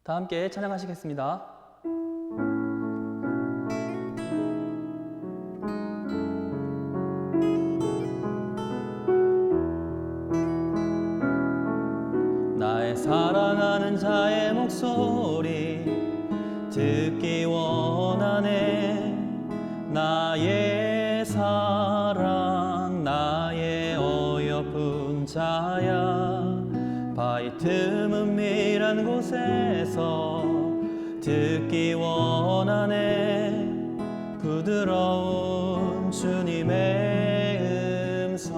다 함께 찬양하시겠습니다. 나의 사랑하는 자의 목소리 듣기 원하네. 나의 사랑 나의 어여쁜 자야. 바위 틈 은밀한 곳에서 듣기 원하네. 부드러운 주님의 음성.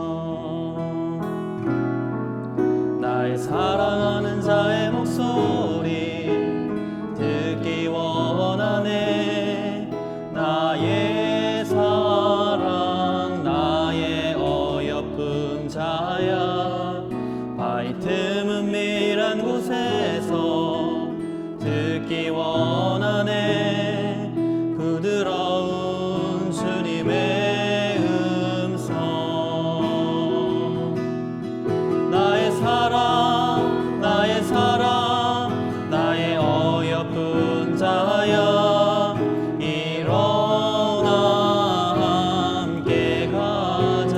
나의 사랑하는 자의 목소리 듣기 원하네. 나의 사랑 나의 어여쁜 자야. 바위 틈 은밀한 곳에서 듣기 원하네. 부드러운 주님의 음성. 나의 사랑 나의 사랑 나의 어여쁜 자야. 일어나 함께 가자.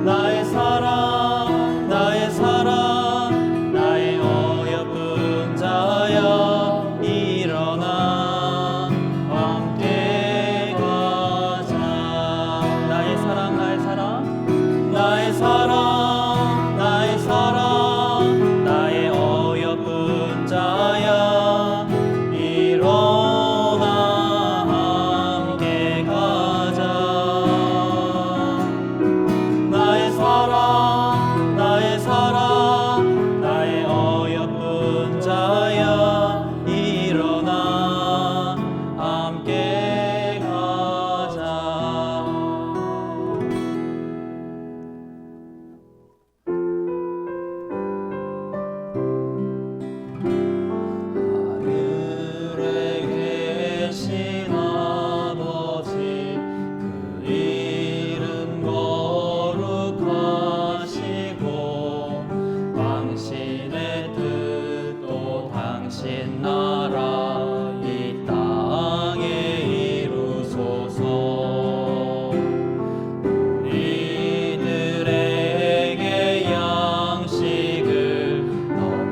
나의 사랑 나의 사랑 나의 어여쁜 자야. 일어나 함께 가자. 나의 사랑 나의 사랑 나의 사랑 나의 사랑 나의 어여쁜 자야. 일어나 함께 가자. 나의 사랑 나의 사랑 나의 어여쁜 자야. 일어나 함께 가자. 하늘에 계신 아버지 그 이름 거룩하시고 당신의 뜻도 당신 나라 이 땅에 이루소서. 우리들에게 양식을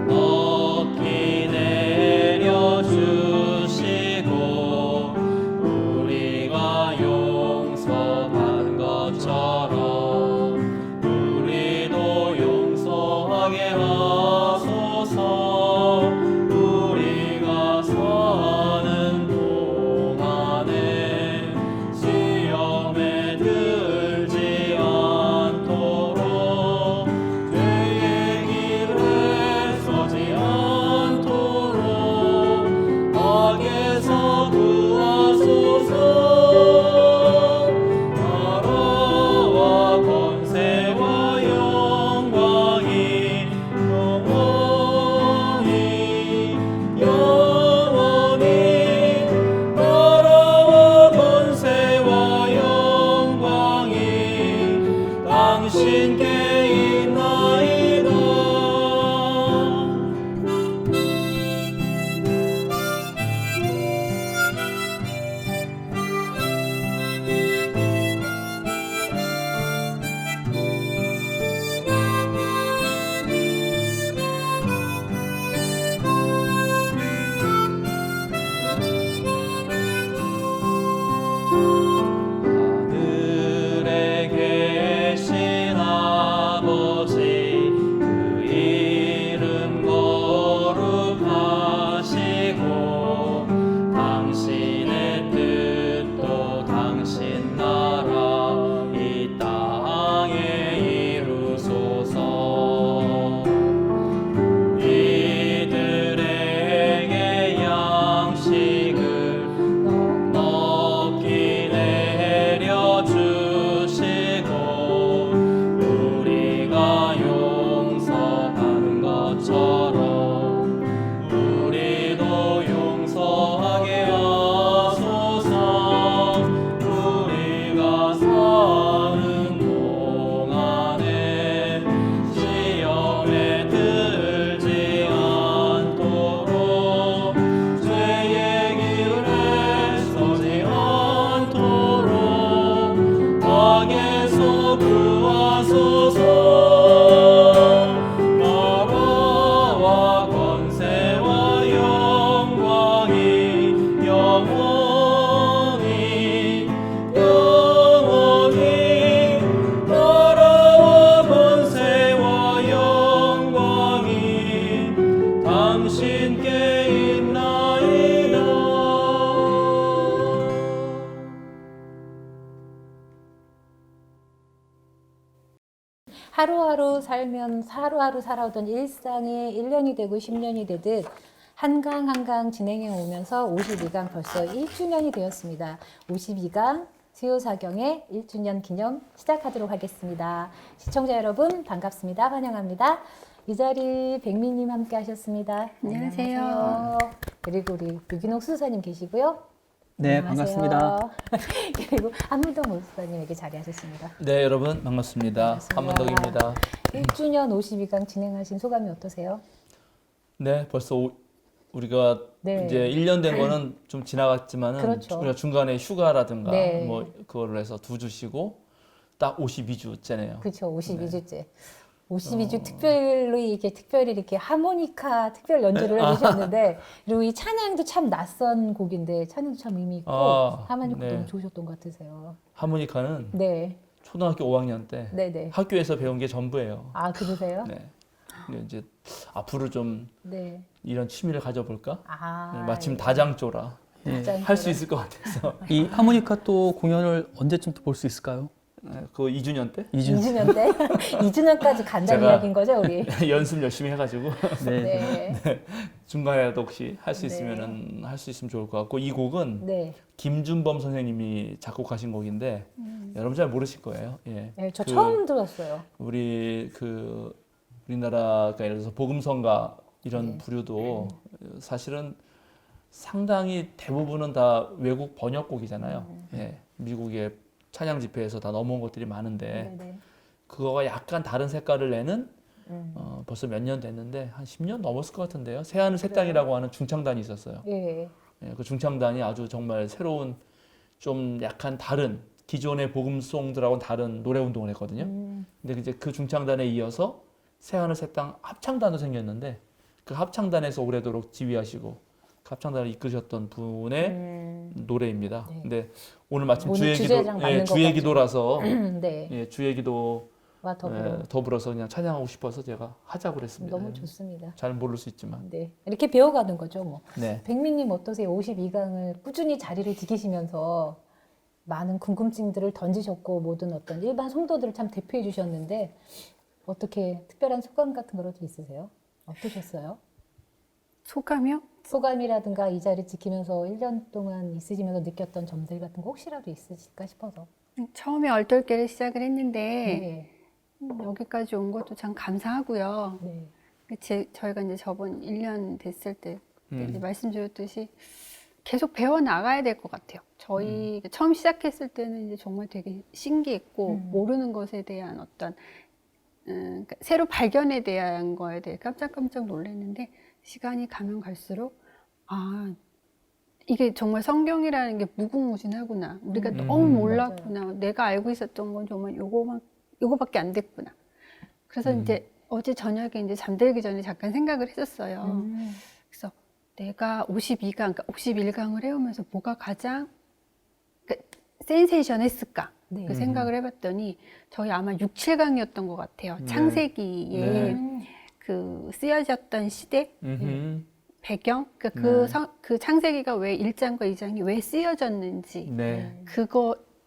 넉넉히 내려주시고 우리가 용서한 것처럼 우리도 용서하게 하소서. 우리가 사는 동안에 시험에 들지 않도록 죄의 길에 서지 않도록 악에서 구하소서. 나라와 권세와 영광이 영원히 영원히. 나라와 권세와 영광이 당신께 있나이다. 하늘에 계신 땅에서 구하소서. 나라와 권세와 영광이 영원히 영원히. 나라와 권세와 영광이 당신께 있나이다. 하루하루 살면 하루하루 살아오던 일상이 1년이 되고 10년이 되듯 한강 한강 진행해 오면서 52강 벌써 1주년이 되었습니다. 52강 수요사경의 1주년 기념 시작하도록 하겠습니다. 시청자 여러분 반갑습니다. 환영합니다. 이 자리 백미님 함께 하셨습니다. 안녕하세요. 안녕하세요. 그리고 우리 유기농 수사님 계시고요. 네, 안녕하세요. 반갑습니다. 그리고 한문동 목사님에게 자리하셨습니다. 네, 여러분 반갑습니다. 한문덕입니다. 1주년 52강 진행하신 소감이 어떠세요? 네, 벌써 우리가 네. 이제 1년 된 거는 좀 지나갔지만은 그렇죠. 우리가 중간에 휴가라든가 네. 뭐 그거를 해서 2주 쉬고 딱 52주째네요. 그렇죠. 52주째. 네. 52주 특별히 이렇게 하모니카 특별 연주를 해주셨는데, 그리고 이 찬양도 참 낯선 곡인데, 찬양도 참 의미 있고, 하모니카 네. 너무 좋으셨던 것 같으세요. 하모니카는 네. 초등학교 5학년 때 네네. 학교에서 배운 게 전부예요. 아, 그러세요? 네. 근데 이제 앞으로 좀 네. 이런 취미를 가져볼까? 아. 네, 마침 예. 다장조라 예. 할 수 있을 것 같아서. 이 하모니카 또 공연을 언제쯤 또 볼 수 있을까요? 네, 그 2주년 때 2주. 2주년 때? 2주년까지 간다는 제가- 이야기인 거죠, 우리? 연습 열심히 해가지고 네. 네. 중간에라도 혹시 할 수 네. 있으면은 할 수 있으면 좋을 것 같고, 이 곡은 네. 김준범 선생님이 작곡하신 곡인데 여러분 잘 모르실 거예요. 예. 네, 저 그 처음 들었어요. 우리나라가 예를 들어서 복음성가 이런 네. 부류도 사실은 상당히 대부분은 다 외국 번역곡이잖아요. 예. 미국의 찬양 집회에서 다 넘어온 것들이 많은데 네네. 그거가 약간 다른 색깔을 내는 음. 벌써 몇 년 됐는데 한 10년 넘었을 것 같은데요. 새하늘 새 땅이라고 하는 중창단이 있었어요. 예. 예, 그 중창단이 아주 정말 새로운 좀 약간 다른 기존의 복음송들하고는 다른 노래 운동을 했거든요. 근데 이제 그 중창단에 이어서 새하늘 새 땅 합창단도 생겼는데 그 합창단에서 오래도록 지휘하시고 그 합창단을 이끄셨던 분의 노래입니다. 네. 근데 오늘 마침 오늘 주의 주제랑 맞는 것 주의 같죠. 기도라서 네. 예, 주의 기도 와 더불어. 더불어서 그냥 찬양하고 싶어서 제가 하자고 그랬습니다. 너무 좋습니다. 잘 모를 수 있지만. 네. 이렇게 배워가는 거죠, 뭐. 네. 백민님 어떠세요? 52강을 꾸준히 자리를 지키시면서 많은 궁금증들을 던지셨고, 모든 어떤 일반 성도들을 참 대표해 주셨는데, 어떻게 특별한 소감 같은 거라도 있으세요? 어떠셨어요? 소감이요? 소감이라든가 이 자리 지키면서 1년 동안 있으시면서 느꼈던 점들 같은 거 혹시라도 있으실까 싶어서. 처음에 얼떨결에 시작을 했는데 네. 여기까지 온 것도 참 감사하고요. 네. 저희가 이제 저번 1년 됐을 때 이제 음. 말씀드렸듯이 계속 배워 나가야 될 것 같아요. 저희 처음 시작했을 때는 이제 정말 되게 신기했고 모르는 것에 대한 어떤 그러니까 새로 발견에 대한 거에 대해 깜짝깜짝 놀랐는데 시간이 가면 갈수록 아 이게 정말 성경이라는 게 무궁무진하구나. 우리가 너무 몰랐구나. 내가 알고 있었던 건 정말 요거밖에 안 됐구나. 그래서 이제 어제 저녁에 이제 잠들기 전에 잠깐 생각을 했었어요. 그래서 내가 52강, 그러니까 51강을 해오면서 뭐가 가장 센세이션했을까? 네. 그 생각을 해봤더니 저희 아마 6, 7강이었던 것 같아요. 네. 창세기에 네. 그 쓰여졌던 시대, 음흠. 배경, 그러니까 네. 그 창세기가 왜 1장과 2장이 왜 쓰여졌는지 네.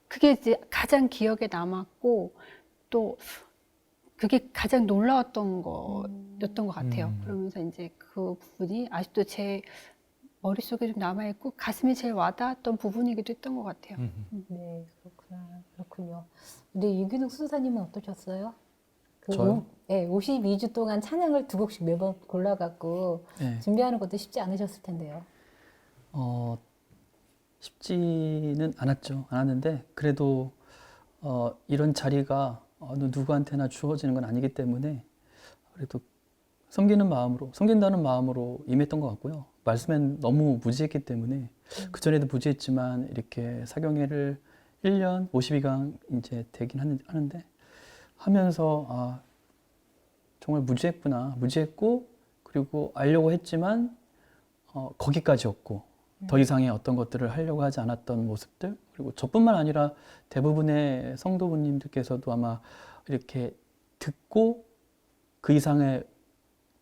그게 이제 가장 기억에 남았고 또 그게 가장 놀라웠던 거였던 것 같아요. 그러면서 이제 그 부분이 아직도 제 머릿속에 좀 남아있고 가슴이 제일 와닿았던 부분이기도 했던 것 같아요. 네, 그렇구나. 그렇군요. 우리 유기농 수사님은 어떠셨어요? 저요? 네, 52주 동안 찬양을 2곡씩 매번 골라갖고 네. 준비하는 것도 쉽지 않으셨을 텐데요. 쉽지는 않았는데 그래도 이런 자리가 누구한테나 주어지는 건 아니기 때문에 그래도 섬긴다는 마음으로 임했던 것 같고요. 말씀엔 너무 무지했기 때문에 그전에도 무지했지만 이렇게 사경회를 1년 52강 이제 되긴 하는데 하면서 정말 무지했구나. 무지했고 그리고 알려고 했지만 거기까지였고 더 이상의 어떤 것들을 하려고 하지 않았던 모습들 그리고 저뿐만 아니라 대부분의 성도분님들께서도 아마 이렇게 듣고 그 이상의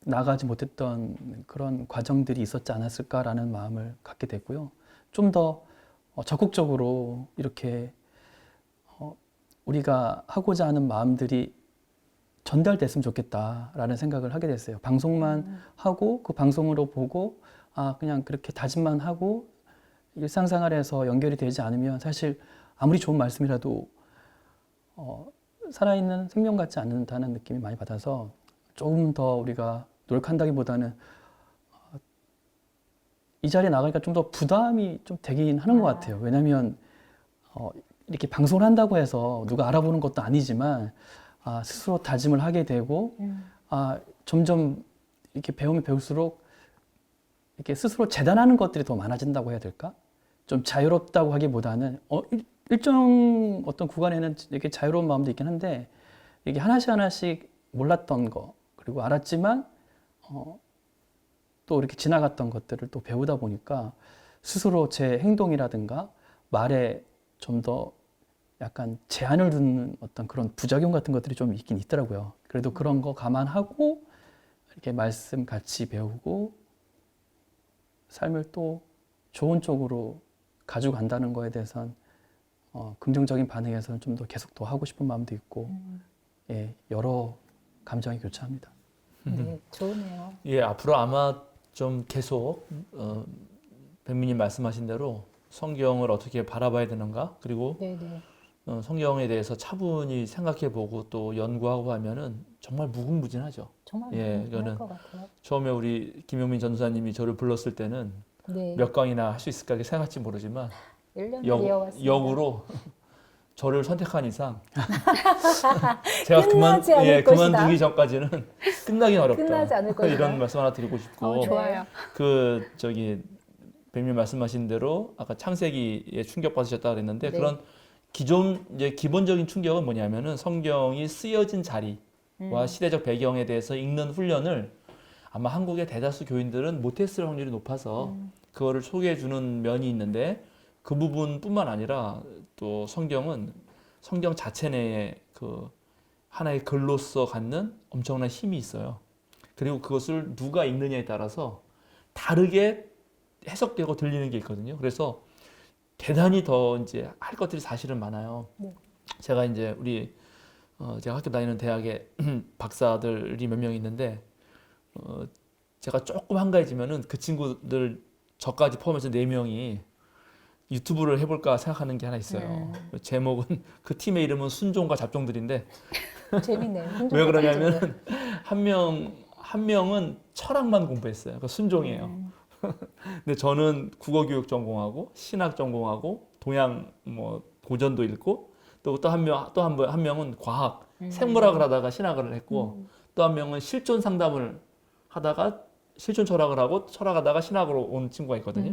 나가지 못했던 그런 과정들이 있었지 않았을까라는 마음을 갖게 됐고요. 좀 더 적극적으로 이렇게 우리가 하고자 하는 마음들이 전달됐으면 좋겠다라는 생각을 하게 됐어요. 방송만 하고 그 방송으로 보고 그냥 그렇게 다짐만 하고 일상생활에서 연결이 되지 않으면 사실 아무리 좋은 말씀이라도 살아있는 생명 같지 않는다는 느낌이 많이 받아서 조금 더 우리가 노력한다기보다는 이 자리에 나가니까 좀 더 부담이 좀 되긴 하는 것 같아요. 왜냐하면 이렇게 방송을 한다고 해서 누가 알아보는 것도 아니지만 스스로 다짐을 하게 되고 점점 이렇게 배우면 배울수록 이렇게 스스로 재단하는 것들이 더 많아진다고 해야 될까? 좀 자유롭다고 하기보다는 일정 어떤 구간에는 이렇게 자유로운 마음도 있긴 한데 이게 하나씩 하나씩 몰랐던 거 그리고 알았지만 또 이렇게 지나갔던 것들을 또 배우다 보니까 스스로 제 행동이라든가 말에 좀 더 약간 제한을 두는 어떤 그런 부작용 같은 것들이 좀 있긴 있더라고요. 그래도 그런 거 감안하고 이렇게 말씀 같이 배우고 삶을 또 좋은 쪽으로 가져간다는 거에 대해서는 긍정적인 반응에서는 좀 더 계속 더 하고 싶은 마음도 있고 예, 여러 감정이 교차합니다. 네, 좋으네요. 예, 앞으로 아마 좀 계속 백미님 말씀하신 대로 성경을 어떻게 바라봐야 되는가 그리고 네네. 성경에 대해서 차분히 생각해보고 또 연구하고 하면은 정말 무궁무진하죠. 정말 예, 그럴 이거는 것 같아요. 처음에 우리 김용민 전도사님이 저를 불렀을 때는 네. 몇 강이나 할 수 있을까 이렇게 생각할지 모르지만 1년을 이어왔습니다. 역으로 저를 선택한 이상 제가 끝나지 않을 그만두기 것이다. 전까지는 끝나긴 어렵다. 끝나지 않을 것이다. 이런 말씀 하나 드리고 싶고 좋아요. 그 백님 말씀하신 대로 아까 창세기에 충격받으셨다 그랬는데 네. 그런 기존 이제 기본적인 충격은 뭐냐면은 성경이 쓰여진 자리와 시대적 배경에 대해서 읽는 훈련을 아마 한국의 대다수 교인들은 못했을 확률이 높아서 그거를 소개해 주는 면이 있는데 그 부분뿐만 아니라 또 성경은 성경 자체 내에 그 하나의 글로서 갖는 엄청난 힘이 있어요. 그리고 그것을 누가 읽느냐에 따라서 다르게 해석되고 들리는 게 있거든요. 그래서 대단히 더 이제 할 것들이 사실은 많아요. 네. 제가 이제 제가 학교 다니는 대학에 박사들이 몇 명 있는데 제가 조금 한가해지면은 그 친구들 저까지 포함해서 4명이 유튜브를 해볼까 생각하는 게 하나 있어요. 제목은 그 팀의 이름은 순종과 잡종들인데 재밌네요. 왜 그러냐면 한 명은 철학만 공부했어요. 그러니까 순종이에요. 근데 저는 국어교육 전공하고 신학 전공하고 동양 뭐 고전도 읽고 또 한 명은 과학 생물학을 하다가 신학을 했고 또 한 명은 실존 상담을 하다가 실존 철학을 하고 철학하다가 신학으로 온 친구가 있거든요.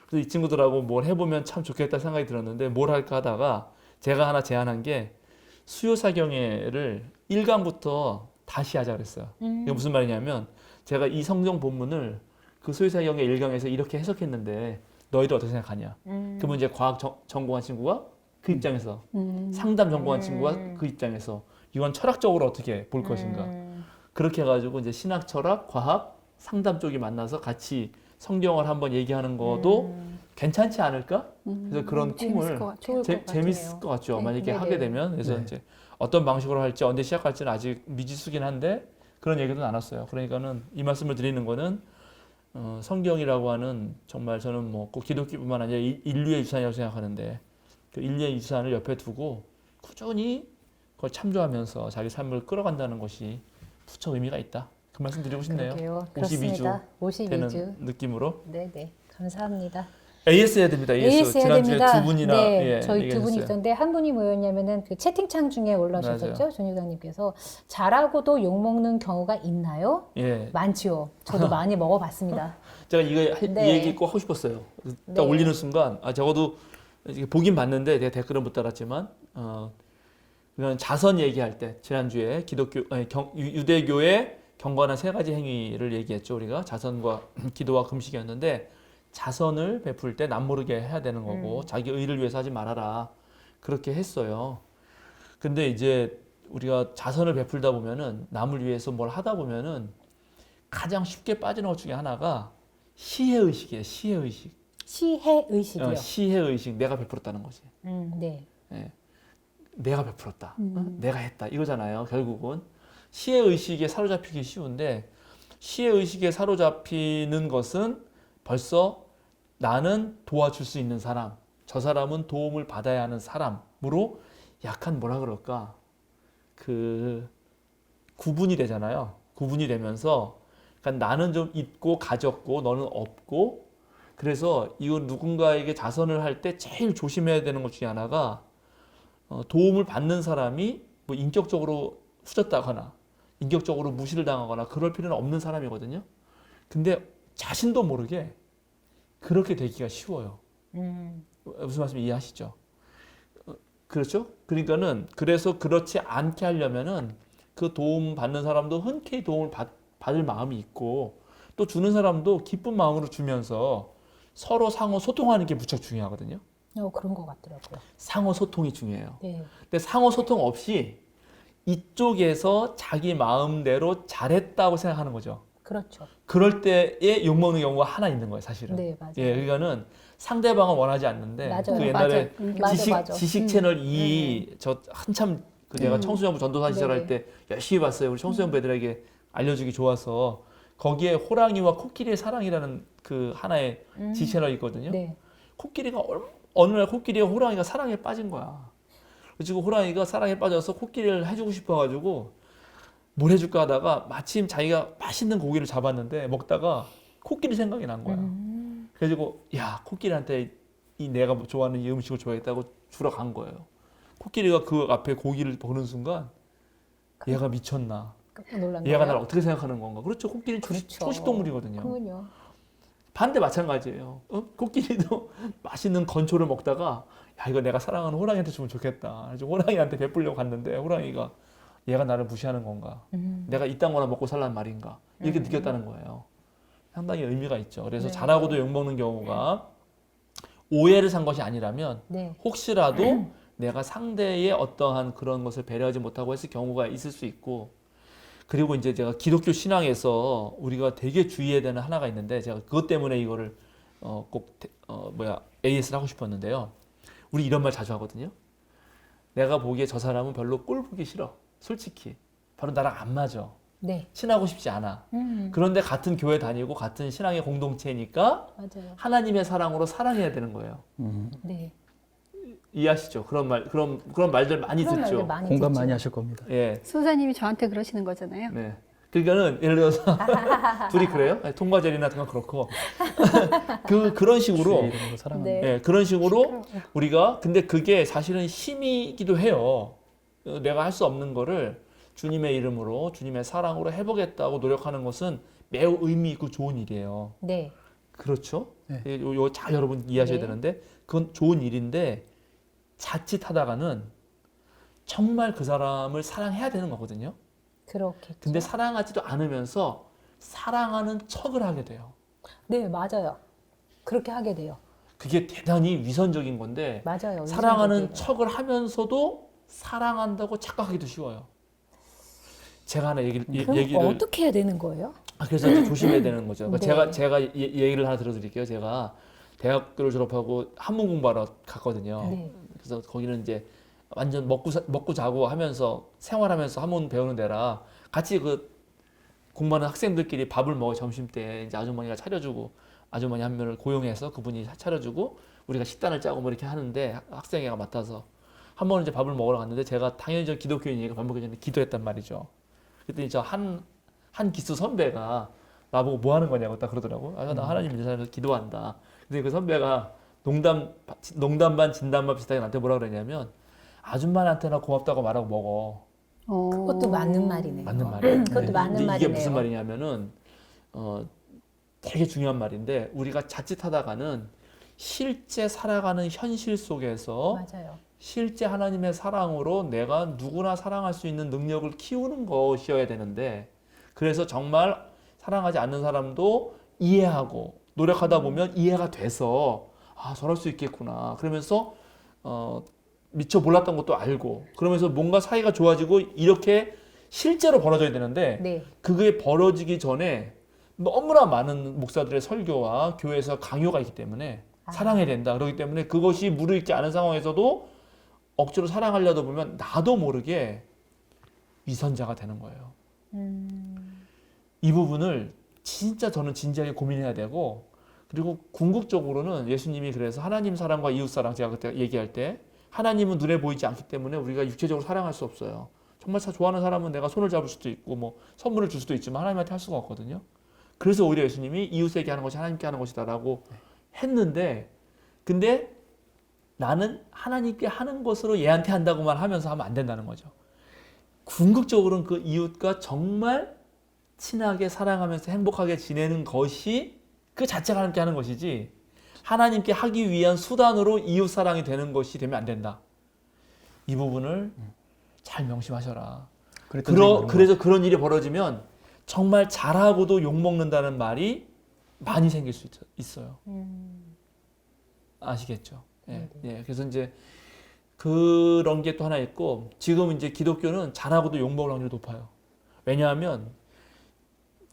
그래서 이 친구들하고 뭘 해보면 참 좋겠다 생각이 들었는데 뭘 할까 하다가 제가 하나 제안한 게 수요사경회를 1강부터 다시 하자 그랬어요. 이게 무슨 말이냐면 제가 이 성경 본문을 그 수요사경회 1강에서 이렇게 해석했는데 너희들 어떻게 생각하냐. 그러면 이제 과학 전공한 친구가 그 입장에서 상담 전공한 친구가 그 입장에서 이건 철학적으로 어떻게 볼 것인가. 그렇게 해가지고 이제 신학, 철학, 과학, 상담 쪽이 만나서 같이 성경을 한번 얘기하는 것도 괜찮지 않을까? 그래서 그런 재밌을 꿈을 것 같아요. 좋을 것 같아요. 재밌을 것 같죠. 네. 만약에 네네. 하게 되면 그래서 네. 이제 어떤 방식으로 할지 언제 시작할지는 아직 미지수긴 한데 그런 얘기도 나눴어요. 그러니까는 이 말씀을 드리는 거는 성경이라고 하는 정말 저는 뭐 꼭 기독교뿐만 아니라 인류의 유산이라고 생각하는데 그 인류의 유산을 옆에 두고 꾸준히 그걸 참조하면서 자기 삶을 끌어간다는 것이 부처 의미가 있다. 그 말씀 드리고 싶네요. 그러게요. 52주 그렇습니다. 되는 52주. 느낌으로 네네. 감사합니다. AS 해야 됩니다. AS 해야 지난주에 됩니다. 두 분이나 네, 예, 저희 두 분이 얘기하셨어요. 있었는데 한 분이 뭐였냐면은 그 채팅창 중에 올라오셨었죠. 맞아요. 존유강님께서 잘하고도 욕 먹는 경우가 있나요? 예, 많지요. 저도 많이 먹어봤습니다. 제가 이 네. 얘기 꼭 하고 싶었어요. 딱 네. 올리는 순간 적어도 이게 보긴 봤는데 내가 댓글은 못 달았지만 그냥 자선 얘기할 때 지난주에 유대교의 경건한 세 가지 행위를 얘기했죠. 우리가 자선과 기도와 금식이었는데 자선을 베풀 때 남모르게 해야 되는 거고 자기 의를 위해서 하지 말아라 그렇게 했어요. 근데 이제 우리가 자선을 베풀다 보면은 남을 위해서 뭘 하다 보면은 가장 쉽게 빠지는 것 중에 하나가 시혜의식이에요. 시혜의식. 시혜의식이요. 시혜의식. 내가 베풀었다는 거지. 네. 예. 내가 베풀었다. 내가 했다. 이거잖아요. 결국은 시혜의식에 사로잡히기 쉬운데 시혜의식에 사로잡히는 것은 벌써 나는 도와줄 수 있는 사람, 저 사람은 도움을 받아야 하는 사람으로 약간 뭐라 그럴까 그 구분이 되잖아요. 구분이 되면서 그러니까 나는 좀 있고 가졌고 너는 없고 그래서 이거 누군가에게 자선을 할 때 제일 조심해야 되는 것 중에 하나가 도움을 받는 사람이 뭐 인격적으로 후졌다거나 인격적으로 무시를 당하거나 그럴 필요는 없는 사람이거든요. 근데 자신도 모르게 그렇게 되기가 쉬워요. 무슨 말씀 이해하시죠? 그렇죠? 그러니까는 그래서 그렇지 않게 하려면은 그 도움 받는 사람도 흔쾌히 도움을 받을 마음이 있고 또 주는 사람도 기쁜 마음으로 주면서 서로 상호 소통하는 게 무척 중요하거든요. 그런 것 같더라고요. 상호 소통이 중요해요. 네. 근데 상호 소통 없이 이쪽에서 자기 마음대로 잘했다고 생각하는 거죠. 그렇죠. 그럴 때에 욕먹는 경우가 하나 있는 거예요, 사실은. 네, 맞아요. 예, 그러니까는 상대방은 원하지 않는데 맞아요. 그 옛날에 맞아. 지식 채널 2 저 한참 그 내가 청소년부 전도사 시절할 때 열심히 봤어요. 우리 청소년부 애들에게 알려주기 좋아서 거기에 호랑이와 코끼리의 사랑이라는 그 하나의 지식 채널이 있거든요. 네. 코끼리가 어느 날 코끼리가 호랑이가 사랑에 빠진 거야. 그리고 호랑이가 사랑에 빠져서 코끼리를 해주고 싶어가지고 뭘 해줄까 하다가 마침 자기가 맛있는 고기를 잡았는데 먹다가 코끼리 생각이 난 거야. 그래가지고 야 코끼리한테 이 내가 좋아하는 이 음식을 줘야겠다고 주러 간 거예요. 코끼리가 그 앞에 고기를 보는 순간 얘가 미쳤나? 깜짝 놀란 얘가 거예요. 나를 어떻게 생각하는 건가? 그렇죠. 코끼리는 그렇죠. 초식동물이거든요. 그럼요. 반대 마찬가지예요. 코끼리도 맛있는 건초를 먹다가 야 이거 내가 사랑하는 호랑이한테 주면 좋겠다. 그래서 호랑이한테 베풀려고 갔는데 호랑이가 얘가 나를 무시하는 건가? 내가 이딴 거나 먹고 살란 말인가? 이렇게 느꼈다는 거예요. 상당히 의미가 있죠. 그래서 네. 잘하고도 욕먹는 경우가 오해를 산 것이 아니라면 네. 혹시라도 내가 상대의 어떠한 그런 것을 배려하지 못하고 했을 경우가 있을 수 있고 그리고 이제 제가 기독교 신앙에서 우리가 되게 주의해야 되는 하나가 있는데 제가 그것 때문에 이거를 AS를 하고 싶었는데요. 우리 이런 말 자주 하거든요. 내가 보기에 저 사람은 별로 꼴 보기 싫어. 솔직히. 바로 나랑 안 맞아. 네. 친하고 싶지 않아. 그런데 같은 교회 다니고 같은 신앙의 공동체니까 맞아요. 하나님의 사랑으로 사랑해야 되는 거예요. 네. 이해하시죠? 그런 말들 많이 그런 듣죠. 말들 많이 공감 듣죠. 많이 하실 겁니다. 예. 수사님이 저한테 그러시는 거잖아요. 네. 그러니까는 예를 들어서 둘이 그래요? 네, 통과제리나 그런 그렇고 그런 식으로 주의 이름으로 사랑합니다. 네. 예, 그런 식으로 우리가 근데 그게 사실은 힘이기도 해요. 내가 할 수 없는 거를 주님의 이름으로 주님의 사랑으로 해보겠다고 노력하는 것은 매우 의미 있고 좋은 일이에요. 네. 그렇죠? 네. 요 잘 여러분 이해하셔야 네. 되는데 그건 좋은 일인데 자칫하다가는 정말 그 사람을 사랑해야 되는 거거든요. 그렇겠죠. 근데 사랑하지도 않으면서 사랑하는 척을 하게 돼요. 네, 맞아요. 그렇게 하게 돼요. 그게 대단히 위선적인 건데 맞아요. 사랑하는 위선적이에요. 척을 하면서도 사랑한다고 착각하기도 쉬워요. 제가 하나 그럼 얘기를 어떻게 해야 되는 거예요? 그래서 이제 조심해야 되는 거죠. 네. 제가 얘기를 하나 들어드릴게요. 제가 대학교를 졸업하고 한문 공부하러 갔거든요. 네. 그래서 거기는 이제 완전 먹고 자고 하면서 생활하면서 한문 배우는 데라 같이 그 공부하는 학생들끼리 밥을 먹어 점심 때 이제 아주머니가 차려주고 아주머니 한 명을 고용해서 그분이 차려주고 우리가 식단을 짜고 뭐 이렇게 하는데 학생회가 맡아서 한 번 이제 밥을 먹으러 갔는데 제가 당연히 저 기독교인이니까 밥 먹기 전에 기도했단 말이죠. 그랬더니 저 한 기수 선배가 나보고 뭐 하는 거냐고 딱 그러더라고. 아, 나 하나님 믿는 사람에서 기도한다. 근데 그 선배가 농담 반 진담 반 비슷하게 나한테 뭐라 그러냐면 아줌마한테나 고맙다고 말하고 먹어. 그것도 맞는 말이네요. 맞는 말이에요. 그것도 맞는 이게 말이네요. 무슨 말이냐면은 되게 중요한 말인데 우리가 자칫하다가는 실제 살아가는 현실 속에서 맞아요. 실제 하나님의 사랑으로 내가 누구나 사랑할 수 있는 능력을 키우는 것이어야 되는데, 그래서 정말 사랑하지 않는 사람도 이해하고 노력하다 보면 이해가 돼서 아, 저럴 수 있겠구나. 그러면서 미처 몰랐던 것도 알고, 그러면서 뭔가 사이가 좋아지고 이렇게 실제로 벌어져야 되는데, 네. 그게 벌어지기 전에 너무나 많은 목사들의 설교와 교회에서 강요가 있기 때문에 사랑해야 된다. 그렇기 때문에 그것이 무르익지 않은 상황에서도 억지로 사랑하려다 보면 나도 모르게 위선자가 되는 거예요. 이 부분을 진짜 저는 진지하게 고민해야 되고, 그리고 궁극적으로는 예수님이 그래서 하나님 사랑과 이웃 사랑, 제가 그때 얘기할 때 하나님은 눈에 보이지 않기 때문에 우리가 육체적으로 사랑할 수 없어요. 정말 좋아하는 사람은 내가 손을 잡을 수도 있고 뭐 선물을 줄 수도 있지만 하나님한테 할 수가 없거든요. 그래서 오히려 예수님이 이웃에게 하는 것이 하나님께 하는 것이다라고 했는데, 근데 나는 하나님께 하는 것으로 얘한테 한다고만 하면서 하면 안 된다는 거죠. 궁극적으로는 그 이웃과 정말 친하게 사랑하면서 행복하게 지내는 것이 그 자체가 하나님께 하는 것이지, 하나님께 하기 위한 수단으로 이웃 사랑이 되는 것이 되면 안 된다. 이 부분을 잘 명심하셔라. 그래서 그런 일이 벌어지면 정말 잘하고도 욕먹는다는 말이 많이 생길 수 있어요. 아시겠죠? 예, 예. 그래서 이제 그런 게 또 하나 있고, 지금 이제 기독교는 잘하고도 욕먹을 확률이 높아요. 왜냐하면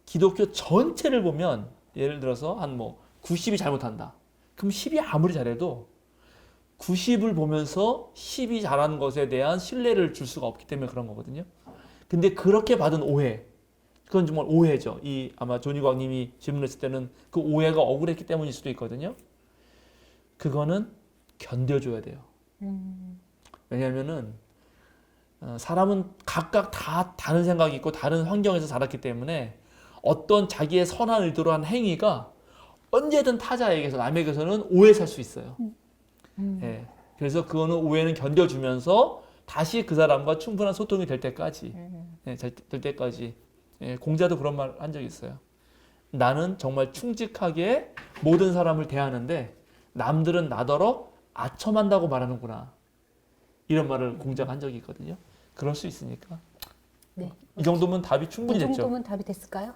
기독교 전체를 보면, 예를 들어서 한 뭐 90이 잘못한다. 그럼 10이 아무리 잘해도 90을 보면서 10이 잘하는 것에 대한 신뢰를 줄 수가 없기 때문에 그런 거거든요. 근데 그렇게 받은 오해, 그건 정말 오해죠. 아마 조니광님이 질문했을 때는 그 오해가 억울했기 때문일 수도 있거든요. 그거는 견뎌줘야 돼요. 왜냐하면은 사람은 각각 다 다른 생각이 있고 다른 환경에서 자랐기 때문에 어떤 자기의 선한 의도로 한 행위가 언제든 타자에게서, 남에게서는 오해 살 수 있어요. 예. 그래서 그거는 오해는 견뎌주면서 다시 그 사람과 충분한 소통이 될 때까지, 예, 될 때까지. 예, 공자도 그런 말 한 적이 있어요. 나는 정말 충직하게 모든 사람을 대하는데 남들은 나더러 아첨한다고 말하는구나. 이런 말을 공자가 한 적이 있거든요. 그럴 수 있으니까. 네. 이 정도면 답이 충분히 이 됐죠. 정도면 답이 됐을까요?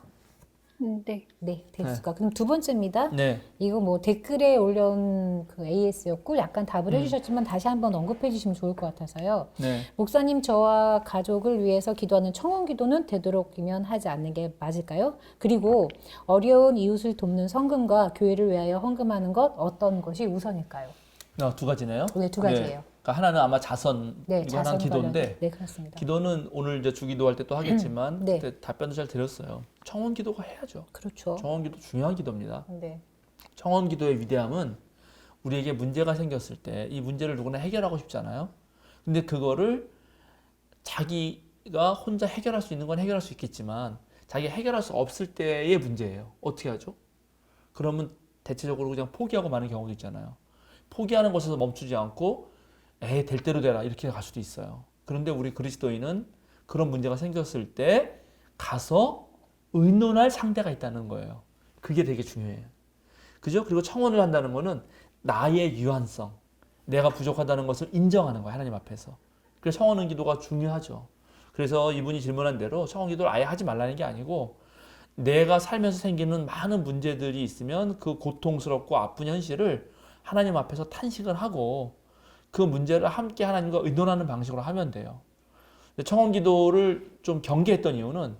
네. 네, 됐을까? 그럼 두 번째입니다. 네. 이거 뭐 댓글에 올려온 그 AS였고 약간 답을 해주셨지만 다시 한번 언급해 주시면 좋을 것 같아서요. 네. 목사님, 저와 가족을 위해서 기도하는 청원 기도는 되도록이면 하지 않는 게 맞을까요? 그리고 어려운 이웃을 돕는 성금과 교회를 위하여 헌금하는 것, 어떤 것이 우선일까요? 두 가지네요. 네, 두 가지예요. 그러니까 하나는 아마 자선, 네, 이거 하나는 자선 기도인데, 관련. 네, 그렇습니다. 기도는 오늘 이제 주기도할 때 또 하겠지만 네. 그때 답변도 잘 드렸어요. 청원 기도가 해야죠. 그렇죠. 청원 기도 중요한 기도입니다. 네. 청원 기도의 위대함은 우리에게 문제가 생겼을 때 이 문제를 누구나 해결하고 싶잖아요. 근데 그거를 자기가 혼자 해결할 수 있는 건 해결할 수 있겠지만 자기가 해결할 수 없을 때의 문제예요. 어떻게 하죠? 그러면 대체적으로 그냥 포기하고 마는 경우도 있잖아요. 포기하는 것에서 멈추지 않고 될 대로 되라 이렇게 갈 수도 있어요. 그런데 우리 그리스도인은 그런 문제가 생겼을 때 가서 의논할 상대가 있다는 거예요. 그게 되게 중요해요. 그죠? 그리고 청원을 한다는 거는 나의 유한성, 내가 부족하다는 것을 인정하는 거예요. 하나님 앞에서. 그래서 청원 기도가 중요하죠. 그래서 이분이 질문한 대로 청원 기도를 아예 하지 말라는 게 아니고, 내가 살면서 생기는 많은 문제들이 있으면 그 고통스럽고 아픈 현실을 하나님 앞에서 탄식을 하고 그 문제를 함께 하나님과 의논하는 방식으로 하면 돼요. 청원 기도를 좀 경계했던 이유는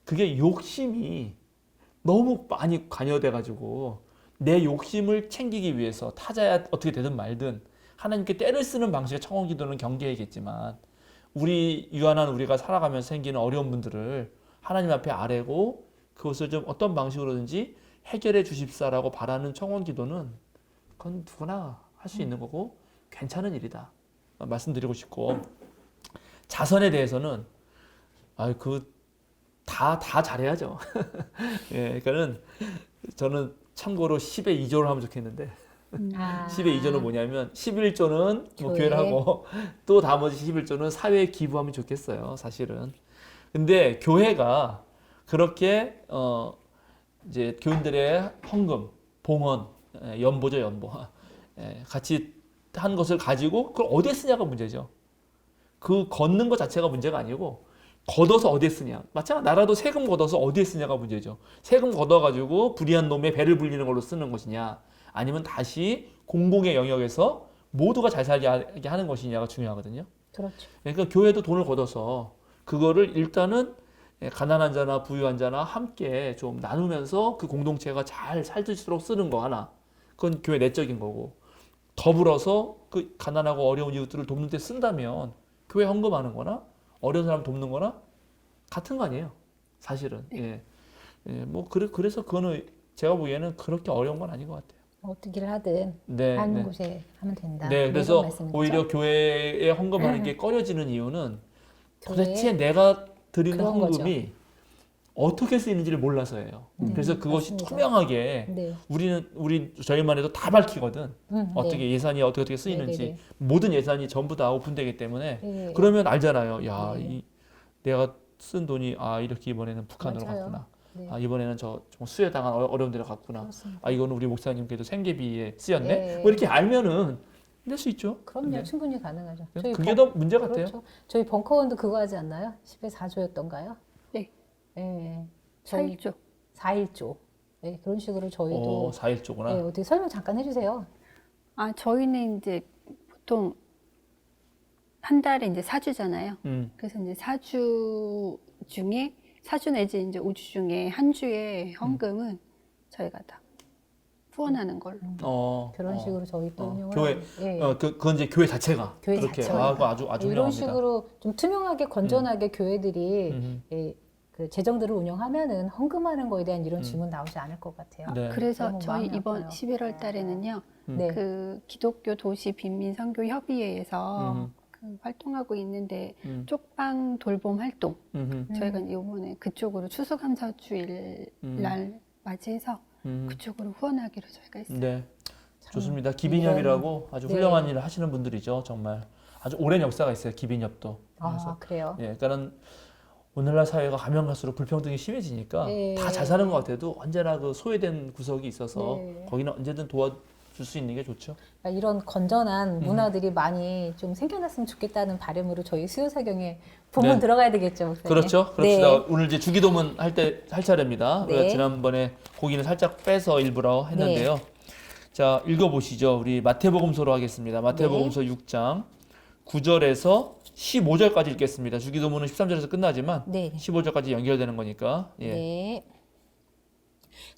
그게 욕심이 너무 많이 관여돼 가지고 내 욕심을 챙기기 위해서 타자야 어떻게 되든 말든 하나님께 때를 쓰는 방식의 청원 기도는 경계해야겠지만, 우리 유한한 우리가 살아가면서 생기는 어려운 분들을 하나님 앞에 아뢰고 그것을 좀 어떤 방식으로든지 해결해 주십사라고 바라는 청원 기도는 그건 누구나 할 수 있는 거고 괜찮은 일이다 말씀드리고 싶고, 자선에 대해서는 다 잘해야죠. 예, 그러니까는 저는 참고로 10의 2조를 하면 좋겠는데, 10의 2조는 뭐냐면 11조는 뭐 교회. 교회를 하고 또 나머지 11조는 사회에 기부하면 좋겠어요, 사실은. 근데 교회가 그렇게 이제 교인들의 헌금, 봉헌, 연보죠, 연보. 같이 한 것을 가지고 그걸 어디에 쓰냐가 문제죠. 그 걷는 것 자체가 문제가 아니고 걷어서 어디에 쓰냐. 마찬가지로 나라도 세금 걷어서 어디에 쓰냐가 문제죠. 세금 걷어가지고 불의한 놈의 배를 불리는 걸로 쓰는 것이냐, 아니면 다시 공공의 영역에서 모두가 잘 살게 하는 것이냐가 중요하거든요. 그렇죠. 그러니까 교회도 돈을 걷어서 그거를 일단은 가난한 자나 부유한 자나 함께 좀 나누면서 그 공동체가 잘 살수록 쓰는 거 하나. 그건 교회 내적인 거고, 더불어서 그 가난하고 어려운 이웃들을 돕는 데 쓴다면 교회 헌금하는 거나 어려운 사람 돕는 거나 같은 거 아니에요, 사실은. 뭐 그래서 그거는 제가 보기에는 그렇게 어려운 건 아닌 것 같아요. 어떻게를 하든 네, 하는 네. 곳에 하면 된다. 네, 이런 그래서 말씀이죠? 오히려 교회에 헌금하는 게 꺼려지는 이유는 도대체 교회에 내가 드리는 그런 헌금이 어떻게 쓰이는지를 몰라서예요. 그래서 그것이 맞습니다. 투명하게 네. 저희만 해도 다 밝히거든. 네. 어떻게 예산이 어떻게 쓰이는지. 네, 네, 모든 예산이 전부 다 오픈되기 때문에 네. 그러면 알잖아요. 야, 네. 내가 쓴 돈이 이렇게 이번에는 북한으로 맞아요. 갔구나. 네. 이번에는 좀 수혜당한 어려운 데로 갔구나. 그렇습니다. 이거는 우리 목사님께도 생계비에 쓰였네. 네. 뭐 이렇게 알면은 낼 수 있죠. 그럼요. 네. 충분히 가능하죠. 그게 더 문제 같아요. 그렇죠. 저희 벙커원도 그거 하지 않나요? 10에 4조였던가요? 네. 네. 저희 4일조. 4일조. 네, 그런 식으로 저희도 4일조구나. 네, 어떻게 설명 잠깐 해주세요. 저희는 이제 보통 한 달에 이제 4주잖아요. 음. 그래서 이제 4주 중에 4주 내지 이제 5주 중에 한 주의 헌금은 저희가 다 후원하는 걸로. 그런 식으로 저희 또 운영을 교회 하고, 예. 그건 이제 교회 자체가 교회 그렇게 자체가. 그거 아주 이런 훌륭합니다. 식으로 좀 투명하게 건전하게 교회들이 예, 그 재정들을 운영하면은 헌금하는 거에 대한 이런 질문 나오지 않을 것 같아요. 네. 그래서 너무 저희 마음이 이번 아파요. 11월 달에는요. 네. 그 기독교 도시 빈민 선교 협의회에서 그 활동하고 있는데 쪽방 돌봄 활동 저희가 이번에 그쪽으로 추수감사주일 날 맞이해서 그쪽으로 후원하기로 저희가 했어요. 네. 좋습니다. 기빈협이라고 아주 네. 훌륭한 일을 하시는 분들이죠. 정말 아주 오랜 역사가 있어요. 기빈협도. 그래요? 그러니까는 오늘날 사회가 가면 갈수록 불평등이 심해지니까 네. 다 잘 사는 것 같아도 언제나 그 소외된 구석이 있어서 네. 거기는 언제든 도와줄 수 있는 게 좋죠. 그러니까 이런 건전한 문화들이 많이 좀 생겨났으면 좋겠다는 바람으로 저희 수요사경에 본문 네. 들어가야 되겠죠, 목사님? 그렇죠. 그럽시다. 네. 오늘 이제 주기도문 할 차례입니다. 네. 우리가 지난번에 고기는 살짝 빼서 일부러 했는데요. 자, 읽어보시죠. 우리 마태복음서로 하겠습니다. 마태복음서 6장 9절에서 15절까지 읽겠습니다. 주기도문은 13절에서 끝나지만 네. 15절까지 연결되는 거니까. 예. 네.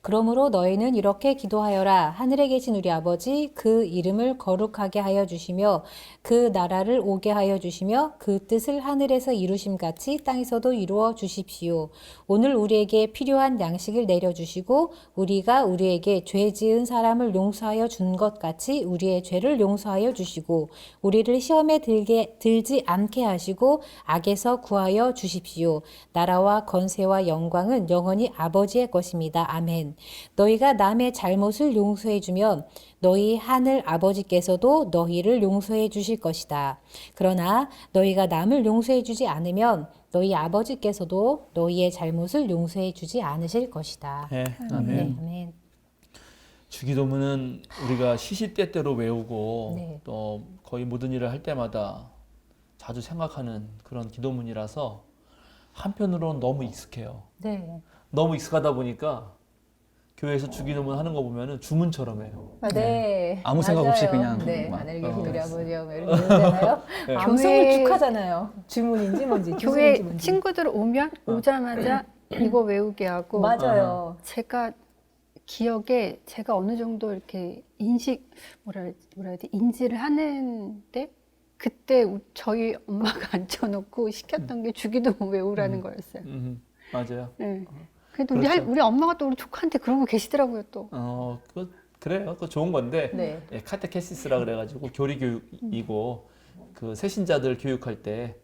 그러므로 너희는 이렇게 기도하여라. 하늘에 계신 우리 아버지, 그 이름을 거룩하게 하여 주시며 그 나라를 오게 하여 주시며 그 뜻을 하늘에서 이루심 같이 땅에서도 이루어 주십시오. 오늘 우리에게 필요한 양식을 내려주시고 우리가 우리에게 죄 지은 사람을 용서하여 준 것 같이 우리의 죄를 용서하여 주시고 우리를 시험에 들지 않게 하시고 악에서 구하여 주십시오. 나라와 건세와 영광은 영원히 아버지의 것입니다. 아멘. 너희가 남의 잘못을 용서해 주면 너희 하늘 아버지께서도 너희를 용서해 주실 것이다. 그러나 너희가 남을 용서해 주지 않으면 너희 아버지께서도 너희의 잘못을 용서해 주지 않으실 것이다. 네. 네, 아멘. 아멘. 주기도문은 우리가 시시때때로 외우고 네. 또 거의 모든 일을 할 때마다 자주 생각하는 그런 기도문이라서 한편으로는 너무 익숙해요. 네. 너무 익숙하다 보니까 교회에서 주기도문 하는 거 보면은 주문처럼 해요. 네. 아무 생각 없이 맞아요. 그냥 네. 막, 하늘에 계신 우리 아버지요. 뭐 이렇게 되잖아요. 네. 감성을 교회- 쭉 하잖아요. 주문인지 뭔지, 교회 주문인지 뭔지. 친구들 오자마자 이거 외우게 하고 맞아요. 제가 기억에 제가 어느 정도 이렇게 뭐라 해야 돼 인지를 하는데 그때 저희 엄마가 앉혀놓고 시켰던 게 주기도문 외우라는 거였어요. 맞아요. 네. 그래도 그렇죠. 우리 엄마가 또 우리 조카한테 그런 거 계시더라고요 또. 그래요. 그거 좋은 건데 네. 예, 카테케시스라 그래가지고 교리 교육이고 그 새신자들 교육할 때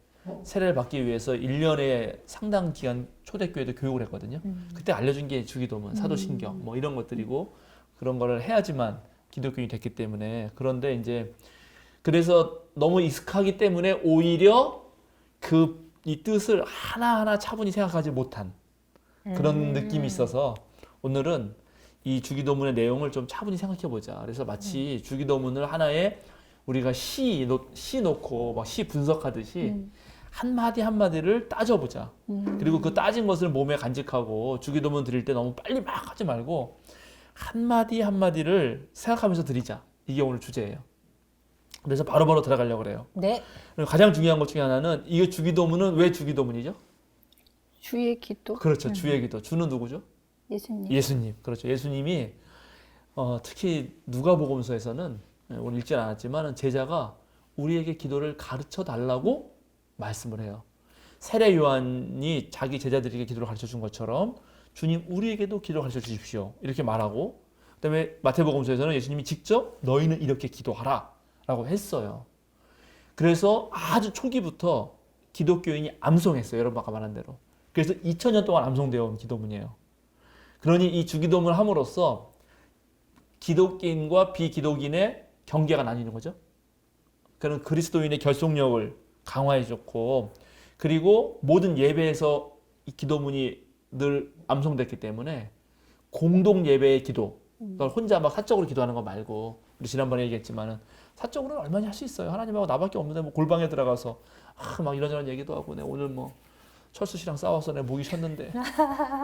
세례를 받기 위해서 1년에 상당 기간 초대교회도 교육을 했거든요. 그때 알려준 게 주기도문, 사도신경 뭐 이런 것들이고 그런 거를 해야지만 기독교인이 됐기 때문에 그런데 이제 그래서 너무 익숙하기 때문에 오히려 이 뜻을 하나하나 차분히 생각하지 못한 그런 느낌이 있어서 오늘은 이 주기도문의 내용을 좀 차분히 생각해 보자. 그래서 마치 주기도문을 하나의 우리가 시 놓고 막 시 분석하듯이 한 마디 한 마디를 따져보자. 그리고 그 따진 것을 몸에 간직하고 주기도문 드릴 때 너무 빨리 막 하지 말고 한 마디 한 마디를 생각하면서 드리자. 이게 오늘 주제예요. 그래서 바로바로 들어가려고 그래요. 네. 그리고 가장 중요한 것 중에 하나는 이게 주기도문은 왜 주기도문이죠? 주의 기도. 그렇죠. 주의 기도. 주는 누구죠? 예수님. 예수님. 그렇죠. 예수님이 특히 누가복음서에서는 오늘 읽진 않았지만 제자가 우리에게 기도를 가르쳐 달라고 말씀을 해요. 세례 요한이 자기 제자들에게 기도를 가르쳐 준 것처럼 주님 우리에게도 기도를 가르쳐 주십시오. 이렇게 말하고 그다음에 마태복음서에서는 예수님이 직접 너희는 이렇게 기도하라 라고 했어요. 그래서 아주 초기부터 기독교인이 암송했어요. 여러분 아까 말한 대로. 그래서 2000년 동안 암송되어 온 기도문이에요. 그러니 이 주기도문을 함으로써 기독교인과 비기독인의 경계가 나뉘는 거죠. 그런 그리스도인의 결속력을 강화해 줬고 그리고 모든 예배에서 이 기도문이 늘 암송됐기 때문에 공동 예배의 기도, 그러니까 혼자 막 사적으로 기도하는 거 말고 우리 지난번에 얘기했지만은 사적으로는 얼마나 할 수 있어요. 하나님하고 나밖에 없는데 뭐 골방에 들어가서 막 이런저런 얘기도 하고 내 오늘 뭐 철수 씨랑 싸워서 내 목이 쉬었는데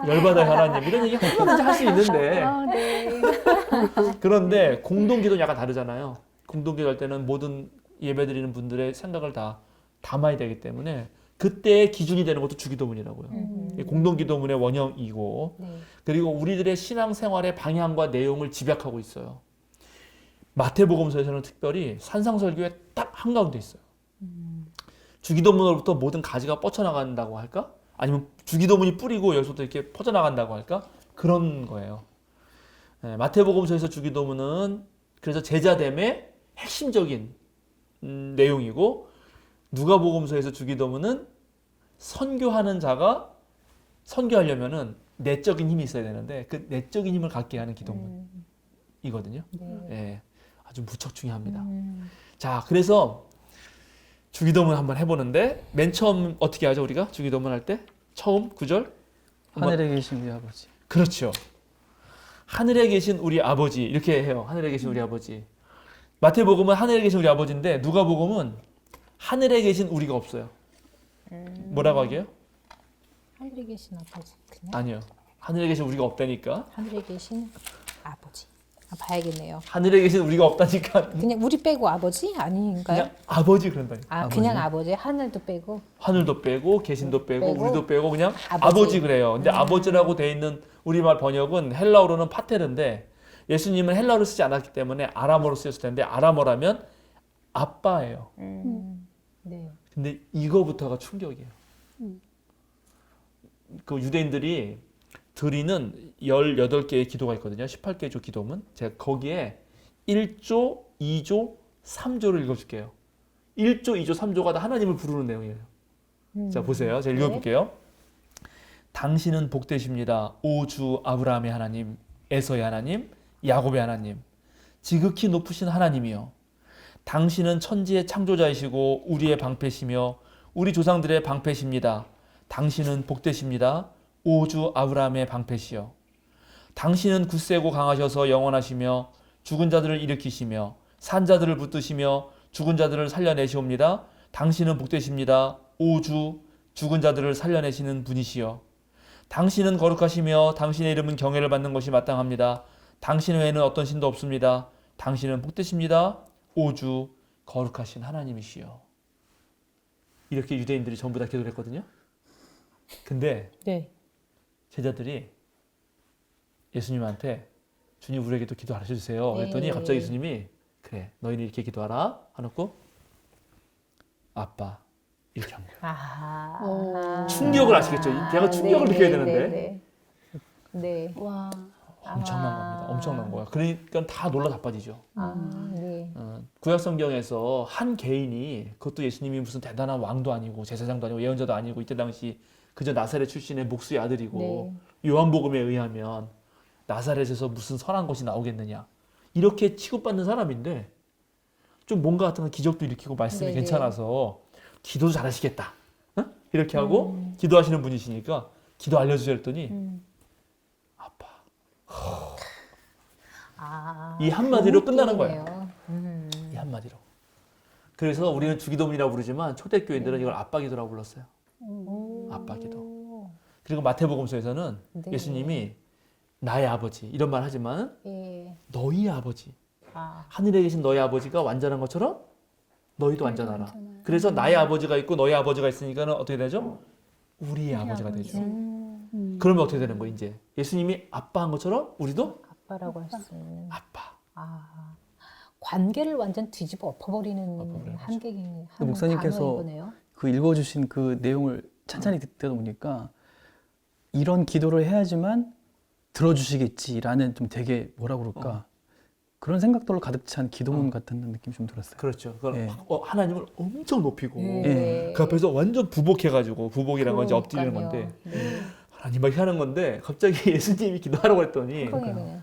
열받아요 하나님 이런 얘기 얼마든지 할 수 있는데 네. 그런데 공동기도는 약간 다르잖아요. 공동기도 할 때는 모든 예배드리는 분들의 생각을 다 담아야 되기 때문에 그때의 기준이 되는 것도 주기도문이라고요. 이 공동기도문의 원형이고 네. 그리고 우리들의 신앙생활의 방향과 내용을 집약하고 있어요. 마태복음서에서는 특별히 산상설교의 딱 한가운데 있어요. 주기도문으로부터 모든 가지가 뻗쳐나간다고 할까? 아니면 주기도문이 뿌리고 여기서부터 이렇게 퍼져나간다고 할까? 그런 거예요. 네, 마태복음서에서 주기도문은 그래서 제자됨의 핵심적인 내용이고 누가복음서에서 주기도문은 선교하는 자가 선교하려면은 내적인 힘이 있어야 되는데 그 내적인 힘을 갖게 하는 기도문이거든요. 네. 예, 아주 무척 중요합니다. 자, 그래서 주기도문 한번 해보는데 맨 처음 어떻게 하죠 우리가 주기도문 할 때? 처음 9절? 하늘에 계신 우리 아버지. 그렇죠. 하늘에 계신 우리 아버지 이렇게 해요. 하늘에 계신 우리 아버지. 마태복음은 하늘에 계신 우리 아버지인데 누가복음은 하늘에 계신 우리가 없어요. 뭐라고 하게요? 하늘에 계신 아버지. 그냥 아니요. 하늘에 계신 우리가 없다니까. 하늘에 계신 아버지. 봐야겠네요. 하늘에 계신 우리가 없다니까. 그냥 우리 빼고 아버지 아닌가요? 그냥 아버지 그런다니까. 그냥 아버지. 하늘도 빼고. 하늘도 빼고 계신도 빼고 빼고, 우리도 빼고 그냥 아버지. 아버지 그래요. 근데 아버지라고 돼 있는 우리말 번역은 헬라어로는 파테르인데 예수님은 헬라어를 쓰지 않았기 때문에 아람어로 쓰였을 텐데 아람어라면 아빠예요. 네. 근데 이거부터가 충격이에요. 그 유대인들이 드리는 18개의 기도가 있거든요. 18개조 기도문. 제가 거기에 1조, 2조, 3조를 읽어줄게요. 1조, 2조, 3조가 다 하나님을 부르는 내용이에요. 자, 보세요. 제가 읽어볼게요. 당신은 복되십니다. 오 주 아브라함의 하나님, 에서의 하나님, 야곱의 하나님, 지극히 높으신 하나님이요. 당신은 천지의 창조자이시고 우리의 방패시며 우리 조상들의 방패십니다. 당신은 복되십니다. 오 주 아브라함의 방패시여. 당신은 굳세고 강하셔서 영원하시며 죽은 자들을 일으키시며 산 자들을 붙드시며 죽은 자들을 살려내시옵니다. 당신은 복되십니다. 오 주 죽은 자들을 살려내시는 분이시여. 당신은 거룩하시며 당신의 이름은 경외를 받는 것이 마땅합니다. 당신 외에는 어떤 신도 없습니다. 당신은 복되십니다. 오 주 거룩하신 하나님이시여. 이렇게 유대인들이 전부 다 기도를 했거든요. 근데 네. 제자들이 예수님한테 주님 우리에게도 기도 가르쳐 주세요. 그랬더니 네. 갑자기 예수님이 그래 너희는 이렇게 기도하라 하놓고 아빠 이렇게 한 거예요. 충격을 아시겠죠? 걔가 충격을 느껴야 되는데 네. 와. 엄청난 겁니다. 엄청난 거야. 그러니까 다 놀라 자빠지죠. 네. 구약 성경에서 한 개인이 그것도 예수님이 무슨 대단한 왕도 아니고 제사장도 아니고 예언자도 아니고 이때 당시 그저 나사렛 출신의 목수의 아들이고 요한복음에 의하면 나사렛에서 무슨 선한 것이 나오겠느냐 이렇게 취급받는 사람인데 좀 뭔가 같은 기적도 일으키고 말씀이 괜찮아서 기도도 잘하시겠다 이렇게 하고 기도하시는 분이시니까 기도 알려주세요 했더니 아빠 이 한마디로 끝나는 거예요. 거예요. 이 한마디로. 그래서 우리는 주기도문이라고 부르지만 초대교인들은 이걸 아빠기도라고 불렀어요. 아빠기도. 그리고 마태복음서에서는 네. 예수님이 나의 아버지 이런 말 하지만 예. 너희 아버지 아, 하늘에 계신 너희 아버지가 완전한 것처럼 너희도 완전하라. 완전하라. 그래서 나의 아버지가 있고 너희 아버지가 있으니까는 어떻게 되죠? 우리의 아버지가 되죠. 그러면 어떻게 되는 거예요? 이제 예수님이 아빠한 것처럼 우리도 아빠라고 할 수 있는. 아빠. 아, 관계를 완전 뒤집어 엎어버리는 엎어버리는 거죠. 한계긴 그 목사님께서 단어이거네요. 그 읽어주신 그 내용을 찬찬히 듣다 보니까 이런 기도를 해야지만 들어주시겠지라는 좀 되게 뭐라 그럴까 그런 생각들로 가득 찬 기도문 같은 느낌이 좀 들었어요. 그렇죠. 그건 예. 하나님을 엄청 높이고 네. 그 앞에서 완전 부복해가지고 부복이란 건 이제 엎드리는 그러니까요. 건데 네. 하나님 막 하는 건데 갑자기 예수님이 기도하라고 했더니 그러니까요.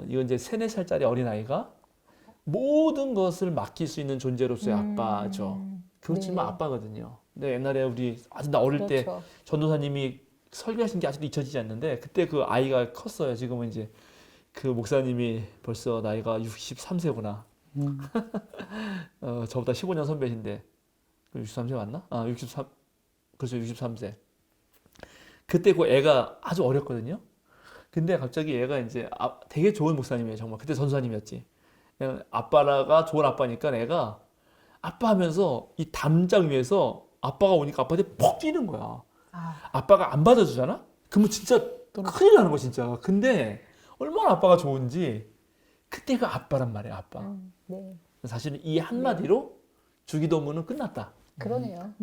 이거 이제 3, 4살짜리 어린아이가 모든 것을 맡길 수 있는 존재로서의 아빠죠. 그렇지만 네. 아빠거든요. 근데 옛날에 나 어릴 때 그렇죠. 전도사님이 설교하신 게 아직도 잊혀지지 않는데 그때 그 아이가 컸어요. 지금은 이제 그 목사님이 벌써 나이가 63세구나. 저보다 15년 선배신데 63세 맞나? 63. 그렇죠. 63세. 그때 그 애가 아주 어렸거든요. 근데 갑자기 얘가 이제 되게 좋은 목사님이에요. 정말 그때 전도사님이었지. 아빠가 좋은 아빠니까 애가 아빠 하면서 이 담장 위에서 아빠가 오니까 아빠한테 퍽 뛰는 거야. 아빠가 안 받아주잖아? 그러면 진짜 큰일 나는 거야 진짜. 근데 얼마나 아빠가 좋은지 그때가 아빠란 말이야 아빠. 네. 사실은 이 한마디로 주기도문은 끝났다. 그러네요.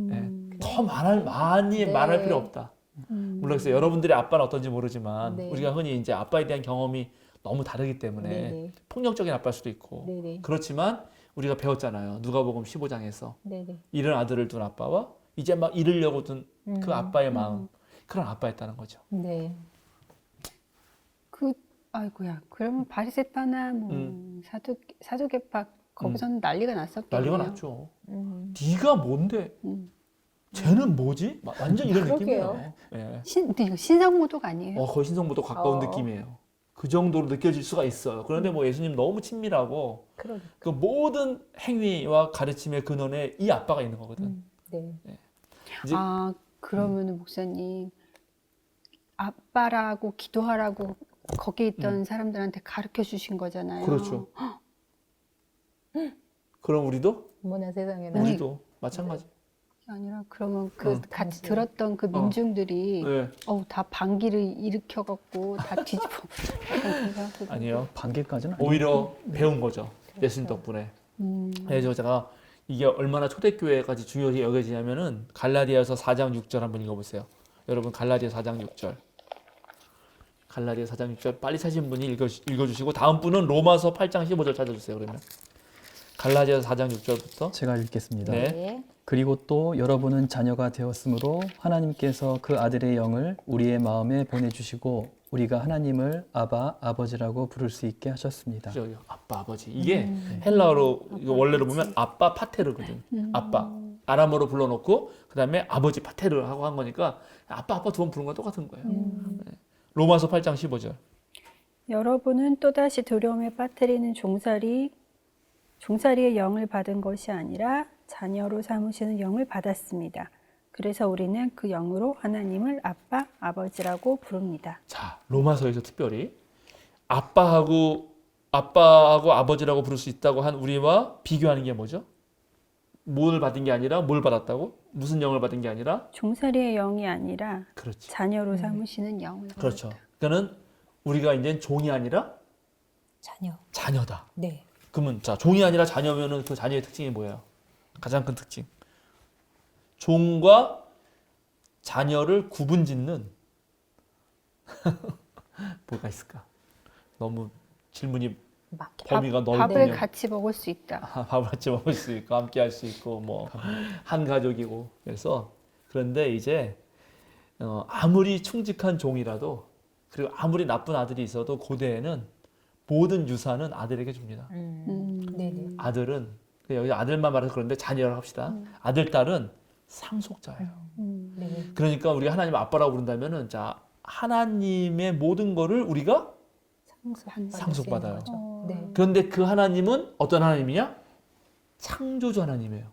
더 많이 네. 말할 필요 없다. 물론 그래서 여러분들의 아빠는 어떤지 모르지만 네. 우리가 흔히 이제 아빠에 대한 경험이 너무 다르기 때문에 네네. 폭력적인 아빠일 수도 있고 네네. 그렇지만 우리가 배웠잖아요. 누가복음 15장에서 네네. 잃은 아들을 둔 아빠와 이제 막 잃으려고 둔 그 아빠의 마음 그런 아빠였다는 거죠. 네. 아이고야. 그러면 바리새파나 뭐 사두개파 거기서는 난리가 났었겠네요. 난리가 났죠. 네가 뭔데? 쟤는 뭐지? 완전 이런 그러게요. 느낌이에요. 예. 근데 이거 신성모독 아니에요? 거의 신성보다 가까운 느낌이에요. 그 정도로 느껴질 수가 있어요. 그런데 뭐 예수님 너무 친밀하고 그러니까. 그 모든 행위와 가르침의 근원에 이 아빠가 있는 거거든. 네. 이제 그러면은 목사님 아빠라고 기도하라고 거기 있던 사람들한테 가르쳐 주신 거잖아요. 그렇죠. 그럼 우리도 어머나 세상에나. 우리도 마찬가지. 아니라 그러면 그 같이 당시에. 들었던 그 민중들이 네. 다 반기를 일으켜 갖고 다 뒤집어. 아니요. 반개까지는 아니고 오히려 배운 거죠. 예수님 덕분에. 그래서 제가 이게 얼마나 초대교회까지 중요하게 여겨지냐면은 갈라디아서 4장 6절 한번 읽어보세요. 여러분 갈라디아 4장 6절. 갈라디아 4장 6절 빨리 찾으신 분이 읽어주시고 다음 분은 로마서 8장 15절 찾아주세요. 그러면 갈라디아 4장 6절부터. 제가 읽겠습니다. 네. 네. 그리고 또 여러분은 자녀가 되었으므로 하나님께서 그 아들의 영을 우리의 마음에 보내주시고 우리가 하나님을 아바 아버지라고 부를 수 있게 하셨습니다. 그죠? 아빠 아버지 이게 헬라어로 이거 원래로 보면 아빠 파테르거든. 아빠 아람어로 불러놓고 그 다음에 아버지 파테르 하고 한 거니까 아빠 두 번 부른 건 똑같은 거예요. 네. 로마서 8장 15절. 여러분은 또다시 두려움에 빠뜨리는 종살이의 영을 받은 것이 아니라 자녀로 삼으시는 영을 받았습니다. 그래서 우리는 그 영으로 하나님을 아빠, 아버지라고 부릅니다. 자, 로마서에서 특별히 아빠하고 아버지라고 부를 수 있다고 한 우리와 비교하는 게 뭐죠? 뭘 받은 게 아니라 뭘 받았다고? 무슨 영을 받은 게 아니라? 종살이의 영이 아니라 그렇지. 자녀로 삼으시는 영을 그렇죠. 받았다. 그러니까는 우리가 이제 종이 아니라 자녀. 자녀다. 네. 그러면 자, 종이 아니라 자녀면은 그 자녀의 특징이 뭐예요? 가장 큰 특징. 종과 자녀를 구분짓는 뭐가 있을까? 너무 질문이 범위가 넓군요. 밥을 같이 먹을 수 있다. 밥을 같이 먹을 수 있고 함께 할 수 있고 뭐 한 가족이고 그래서 그런데 이제 아무리 충직한 종이라도 그리고 아무리 나쁜 아들이 있어도 고대에는 모든 유산은 아들에게 줍니다. 네네. 아들은 여기 아들만 말해서 그런데 자녀라고 합시다. 아들 딸은 상속자예요. 네. 그러니까 우리가 하나님 아빠라고 부른다면은 자 하나님의 모든 거를 우리가 상속받아요. 거죠. 네. 그런데 그 하나님은 어떤 하나님이냐? 창조주 하나님이에요.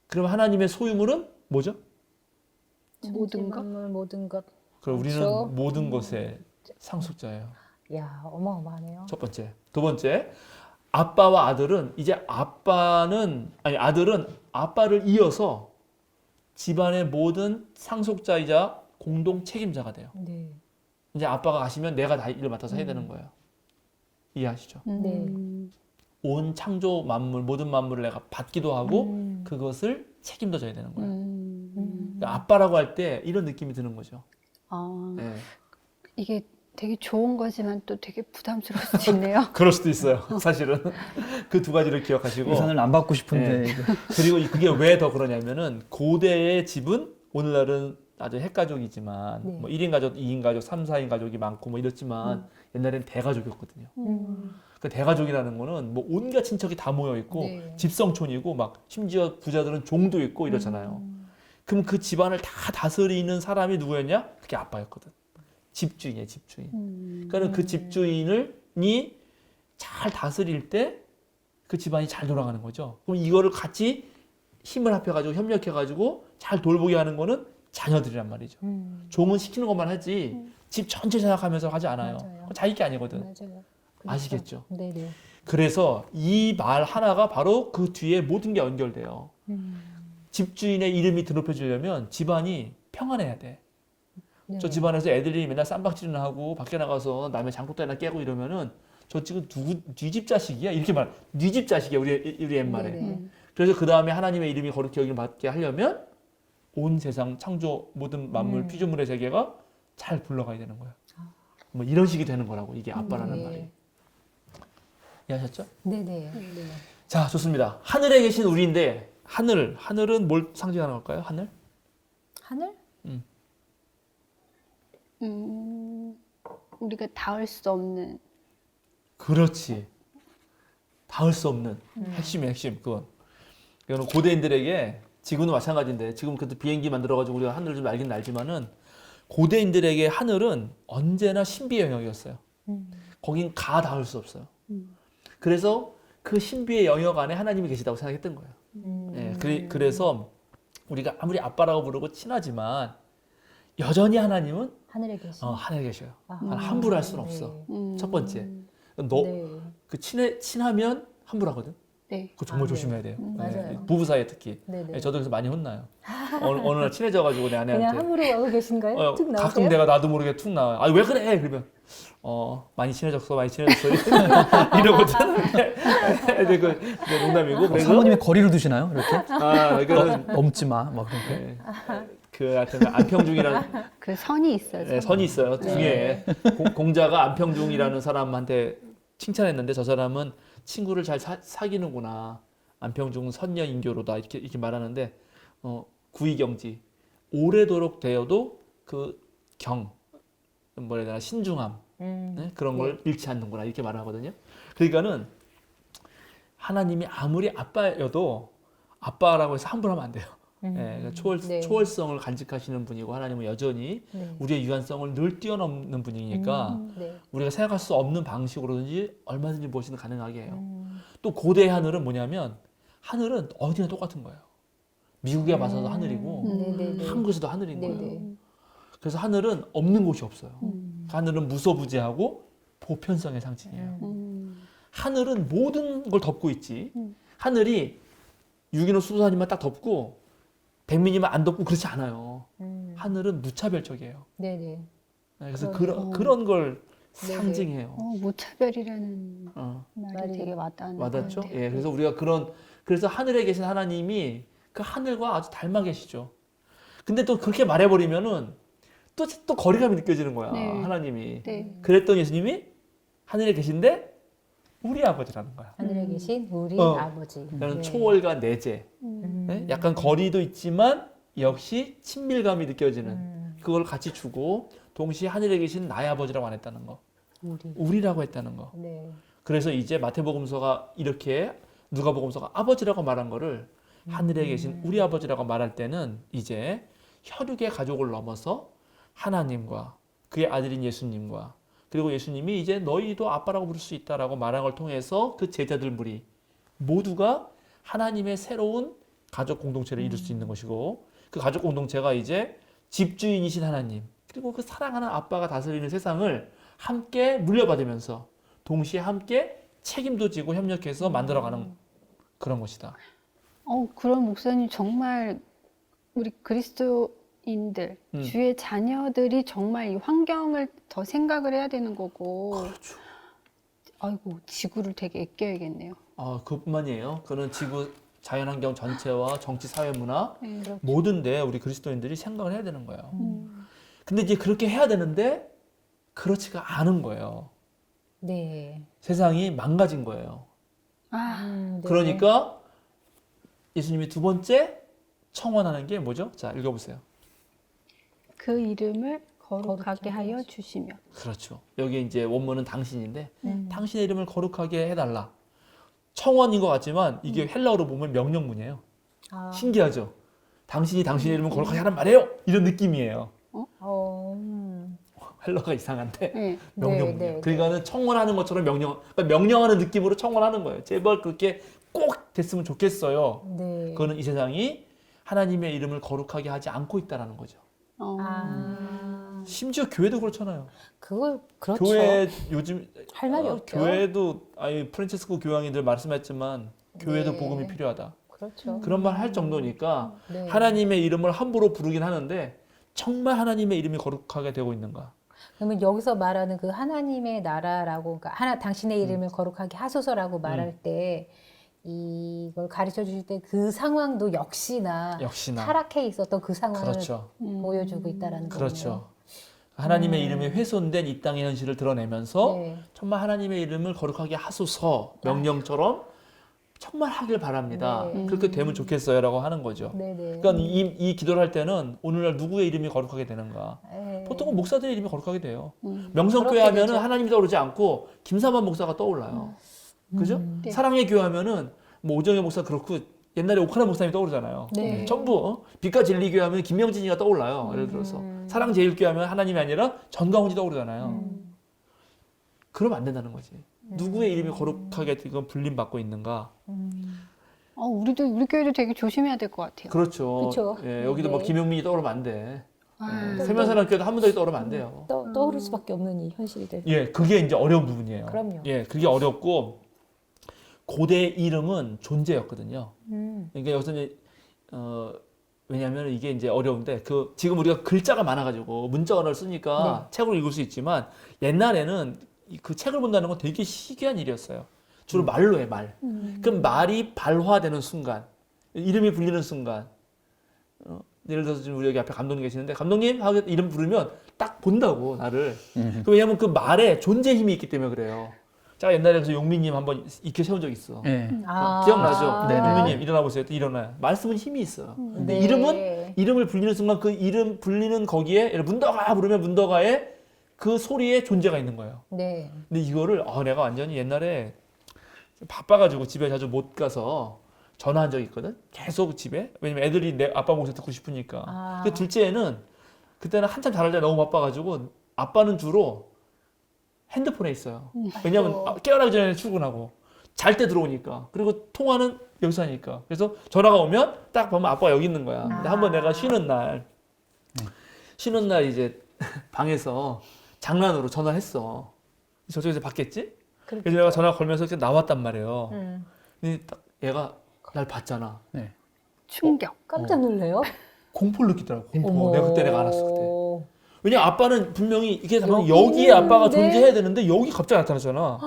그럼 하나님의 소유물은 뭐죠? 모든 것? 만물, 모든 것. 그럼 우리는 그렇죠. 모든 것의 상속자예요. 야, 어마어마하네요. 첫 번째. 두 번째, 아빠와 아들은 이제 아들은 아빠를 이어서 집안의 모든 상속자이자 공동 책임자가 돼요. 네. 이제 아빠가 가시면 내가 다 일을 맡아서 해야 되는 거예요. 이해하시죠? 네. 온 창조 만물, 모든 만물을 내가 받기도 하고 그것을 책임도 져야 되는 거예요. 그러니까 아빠라고 할 때 이런 느낌이 드는 거죠. 아, 네. 이게 되게 좋은 거지만 또 되게 부담스러울 수 있네요. 그럴 수도 있어요. 사실은 그 두 가지를 기억하시고 유산을 안 받고 싶은데 네. 이거. 그리고 그게 왜 더 그러냐면은 고대의 집은 오늘날은 아주 핵가족이지만 네. 뭐 1인 가족, 2인 가족, 3, 4인 가족이 많고 뭐 이렇지만 옛날엔 대가족이었거든요. 그 대가족이라는 거는 뭐 온갖 친척이 다 모여 있고 네. 집성촌이고 막 심지어 부자들은 종도 있고 이렇잖아요. 그럼 그 집안을 다 다스리는 사람이 누구였냐? 그게 아빠였거든. 집주인이에요, 집주인. 그러니까 그 집주인이 잘 다스릴 때 그 집안이 잘 돌아가는 거죠. 그럼 이거를 같이 힘을 합해가지고 협력해가지고 잘 돌보게 하는 거는 자녀들이란 말이죠. 종은 시키는 것만 하지 집 전체 생각하면서 하지 않아요. 맞아요. 그건 자기 게 아니거든. 맞아요. 아시겠죠? 네네. 그래서 이 말 하나가 바로 그 뒤에 모든 게 연결돼요. 집주인의 이름이 드높여지려면 집안이 평안해야 돼. 네. 저 집안에서 애들이 맨날 쌈박질이나 하고 밖에 나가서 남의 장독대나 깨고 이러면은 저 지금 네 집 자식이야? 이렇게 말. 네 집 자식이야 우리 옛말에. 네네. 그래서 그 다음에 하나님의 이름이 거룩히 여김을 받게 하려면 온 세상 창조 모든 만물 피조물의 세계가 잘 굴러가야 되는 거예요. 뭐 이런 식이 되는 거라고 이게 아빠라는 네. 말이. 이해하셨죠? 네네. 자, 좋습니다. 하늘에 계신 우리인데 하늘은 뭘 상징하는 걸까요? 하늘? 하늘? 우리가 닿을 수 없는 그렇지. 닿을 수 없는 핵심이에요, 핵심. 그건. 이거는 고대인들에게 지금도 마찬가지인데 지금 그때 비행기 만들어가지고 우리가 하늘을 좀 알긴 알지만은 고대인들에게 하늘은 언제나 신비의 영역이었어요. 거긴 닿을 수 없어요. 그래서 그 신비의 영역 안에 하나님이 계시다고 생각했던 거예요. 그래서 우리가 아무리 아빠라고 부르고 친하지만 여전히 하나님은 하늘에 계신. 하늘에 계셔요. 아. 함부로 할 수는 네. 없어. 음. 첫 번째. 네. 그 친하면 함부로 하거든. 네. 그거 정말 아, 네. 조심해야 돼요. 맞아요. 부부 사이에 특히. 네네. 저도 그래서 많이 혼나요. 어느 날 친해져가지고 내 그냥 아내한테 함부로 하고 계신가요? 툭 나오세요? 가끔 내가 나도 모르게 툭 나와요. 아, 왜 그래? 그러면 많이 친해졌어. 이러거든. 근데 그 농담이고. 그래서 사모님이 거리를 두시나요? 이렇게 이거는 넘지 마, 막 그렇게. 네. 그 하여튼 안평중이라는 그 선이 있어요. 네, 선이 있어요. 등에 공자가 안평중이라는 사람한테 칭찬했는데 저 사람은 친구를 잘 사귀는구나. 안평중 선녀인교로다 이렇게 말하는데 구의경지 오래도록 되어도 그 뭐라 해야 되나 신중함 네? 그런 걸 잃지 않는구나 이렇게 말하거든요. 그러니까는 하나님이 아무리 아빠여도 아빠라고 해서 함부로 하면 안 돼요. 그러니까 네. 초월성을 간직하시는 분이고 하나님은 여전히 네. 우리의 유한성을 늘 뛰어넘는 분이니까 네. 우리가 생각할 수 없는 방식으로든지 얼마든지 무엇이든 가능하게 해요. 또 고대의 하늘은 뭐냐면 하늘은 어디나 똑같은 거예요. 미국에 봐서도 하늘이고 네네네. 한국에서도 하늘인 네네. 거예요. 그래서 하늘은 없는 곳이 없어요. 하늘은 무소부재하고 보편성의 상징이에요. 하늘은 모든 걸 덮고 있지. 하늘이 유기농 수도사님만 딱 덮고 백민이만 안 덮고 그렇지 않아요. 하늘은 무차별적이에요. 네네. 네, 그래서 그러네요. 그런 걸 네네. 상징해요. 무차별이라는 말이 말이 되게 와닿는 것 와닿죠? 같아요. 예, 그래서 우리가 그래서 하늘에 계신 하나님이 그 하늘과 아주 닮아 계시죠. 근데 또 그렇게 말해버리면은 또 거리감이 느껴지는 거야. 네. 하나님이. 네. 그랬더니 예수님이 하늘에 계신데 우리 아버지라는 거야. 하늘에 계신 우리 아버지. 그러니까 네. 초월과 내재. 네? 약간 거리도 있지만 역시 친밀감이 느껴지는 그걸 같이 주고 동시에 하늘에 계신 나의 아버지라고 안 했다는 거. 우리라고 했다는 거. 네. 그래서 이제 마태복음서가 이렇게 누가복음서가 아버지라고 말한 거를 하늘에 계신 우리 아버지라고 말할 때는 이제 혈육의 가족을 넘어서 하나님과 그의 아들인 예수님과 그리고 예수님이 이제 너희도 아빠라고 부를 수 있다라고 말한 걸 통해서 그 제자들 무리 모두가 하나님의 새로운 가족 공동체를 이룰 수 있는 것이고 그 가족 공동체가 이제 집주인이신 하나님 그리고 그 사랑하는 아빠가 다스리는 세상을 함께 물려받으면서 동시에 함께 책임도 지고 협력해서 만들어가는 그런 것이다. 그럼 목사님 정말 우리 그리스도인들, 주의 자녀들이 정말 이 환경을 더 생각을 해야 되는 거고. 그렇죠. 아이고, 지구를 되게 아껴야겠네요. 그뿐만이에요. 그런 지구 자연환경 전체와 정치, 사회, 문화 네. 모든데 우리 그리스도인들이 생각을 해야 되는 거예요. 근데 이제 그렇게 해야 되는데 그렇지가 않은 거예요. 네. 세상이 망가진 거예요. 네. 그러니까 예수님이 두 번째 청원하는 게 뭐죠? 자, 읽어보세요. 그 이름을 거룩하게 거룩하게 하여 하시- 주시며. 그렇죠. 여기 이제 원문은 당신인데 당신의 이름을 거룩하게 해달라. 청원인 것 같지만 이게 헬라어로 보면 명령문이에요. 아, 신기하죠? 당신이 당신의 이름을 거룩하게 하란 말이에요. 이런 느낌이에요. 헬라어가 이상한데 네. 명령문이에요. 네, 네, 그러니까는 청원하는 것처럼 그러니까 명령하는 느낌으로 청원하는 거예요. 제발 그렇게 꼭 됐으면 좋겠어요. 네. 그거는 이 세상이 하나님의 이름을 거룩하게 하지 않고 있다라는 거죠. 심지어 교회도 그렇잖아요. 그걸 그렇죠. 교회 요즘 할 말이 없죠. 교회도 프란체스코 교황이들 말씀했지만 교회도 네. 복음이 필요하다. 그렇죠. 그런 말 할 정도니까 네. 하나님의 이름을 함부로 부르긴 하는데 정말 하나님의 이름이 거룩하게 되고 있는가? 그러면 여기서 말하는 그 하나님의 나라라고, 그러니까 당신의 이름을 거룩하게 하소서라고 말할 때 이걸 가르쳐 주실 때 그 상황도 역시나 타락해 있었던 그 상황을 그렇죠. 보여주고 있다라는 거예요. 그렇죠. 하나님의 이름이 훼손된 이 땅의 현실을 드러내면서 네. 정말 하나님의 이름을 거룩하게 하소서 명령처럼 정말 하길 바랍니다. 네. 그렇게 되면 좋겠어요라고 하는 거죠. 네네. 그러니까 이 기도를 할 때는 오늘날 누구의 이름이 거룩하게 되는가? 네. 보통은 목사들의 이름이 거룩하게 돼요. 명성교회 그렇게 하면은 되죠. 하나님이 떠오르지 않고 김사만 목사가 떠올라요. 그죠? 네. 사랑의 교회 하면은 뭐 오정혜 목사 그렇고 옛날에 오카나 목사님이 떠오르잖아요. 네. 전부 빛과 진리 교회 하면 김명진이가 떠올라요. 예를 들어서 사랑제일교회 하면 하나님이 아니라 전광훈이 떠오르잖아요. 그러면 안 된다는 거지. 누구의 이름이 거룩하게 지금 불림 받고 있는가? 우리 교회도 되게 조심해야 될 것 같아요. 그렇죠. 그쵸. 예, 여기도 뭐 네. 김용민이 떠오르면 안 돼. 아, 세면사랑교회도 한 분도 떠오르면 안 돼요. 떠오를 수밖에 없는 이 현실들. 예, 그게 이제 어려운 부분이에요. 그럼요. 예, 그게 어렵고 고대 이름은 존재였거든요. 그러니까 여기서 이제 왜냐하면 이게 이제 어려운데 지금 우리가 글자가 많아가지고 문자 언어를 쓰니까 책으로 읽을 수 있지만 옛날에는 그 책을 본다는 건 되게 희귀한 일이었어요. 주로 말로 해 말. 그럼 말이 발화되는 순간, 이름이 불리는 순간. 예를 들어서 지금 우리 여기 앞에 감독님 계시는데 감독님 하고 이름 부르면 딱 본다고 나를. 왜냐하면 그 말에 존재 힘이 있기 때문에 그래요. 제가 옛날에 그래서 용민님 한번 익혀 세운 적 있어. 네. 기억나죠? 네네. 용민님 일어나 보세요. 또 일어나요. 말씀은 힘이 있어요. 근데 네. 이름을 불리는 순간 그 이름 불리는 거기에 예를 문더가 부르면 문더가에 그 소리에 존재가 있는 거예요. 네. 근데 이거를 내가 완전히 옛날에 바빠가지고 집에 자주 못 가서 전화한 적이 있거든. 계속 집에. 왜냐면 애들이 내 아빠 목소리 듣고 싶으니까. 근데 둘째는 그때는 한참 자랄 때 너무 바빠가지고 아빠는 주로 핸드폰에 있어요. 왜냐면 깨어나기 전에 출근하고 잘 때 들어오니까. 그리고 통화는 여기서 하니까. 그래서 전화가 오면 딱 보면 아빠가 여기 있는 거야. 근데 한번 내가 쉬는 날 이제 방에서 장난으로 전화를 했어. 저쪽에서 받겠지? 그래서 내가 전화 걸면서 이렇게 나왔단 말이에요. 근데 딱 얘가 날 봤잖아. 네. 충격. 깜짝 놀래요? 공포를 느끼더라고. 공포. 어머. 내가 알았어 그때. 왜냐 아빠는 분명히 이게 어머. 여기에 아빠가 네. 존재해야 되는데 여기 갑자기 나타나잖아.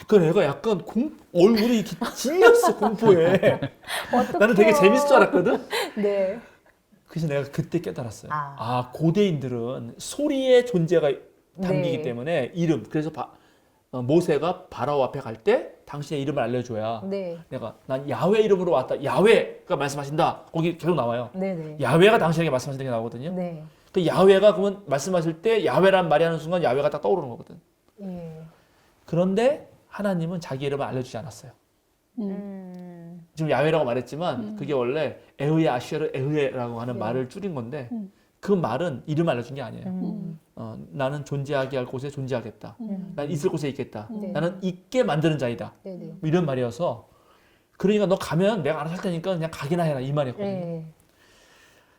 그 애가 약간 얼굴이 이렇게 질렸어 공포에. 나는 되게 재밌을 줄 알았거든. 네. 그래서 내가 그때 깨달았어요. 아. 고대인들은 소리의 존재가 담기기 네. 때문에 이름. 그래서 모세가 바라오 앞에 갈 때 당신의 이름을 알려줘야 네. 내가 난 야훼 이름으로 왔다. 야훼가 말씀하신다. 거기 계속 나와요. 네네. 야훼가 당신에게 말씀하신다는 게 나오거든요. 네. 그 야훼가 그러면 말씀하실 때 야훼란 말이 하는 순간 야훼가 딱 떠오르는 거거든. 예. 그런데 하나님은 자기 이름을 알려주지 않았어요. 지금 야훼라고 말했지만 그게 원래 에흐에 아시에르 에흐에라고 하는 말을 줄인 건데 그 말은 이름 알려준 게 아니에요. 나는 존재하게 할 곳에 존재하겠다. 난 있을 곳에 있겠다. 네. 나는 있게 만드는 자이다. 네네. 뭐 이런 말이어서 그러니까 너 가면 내가 알아서 할 테니까 그냥 가기나 해라 이 말이었거든요. 네.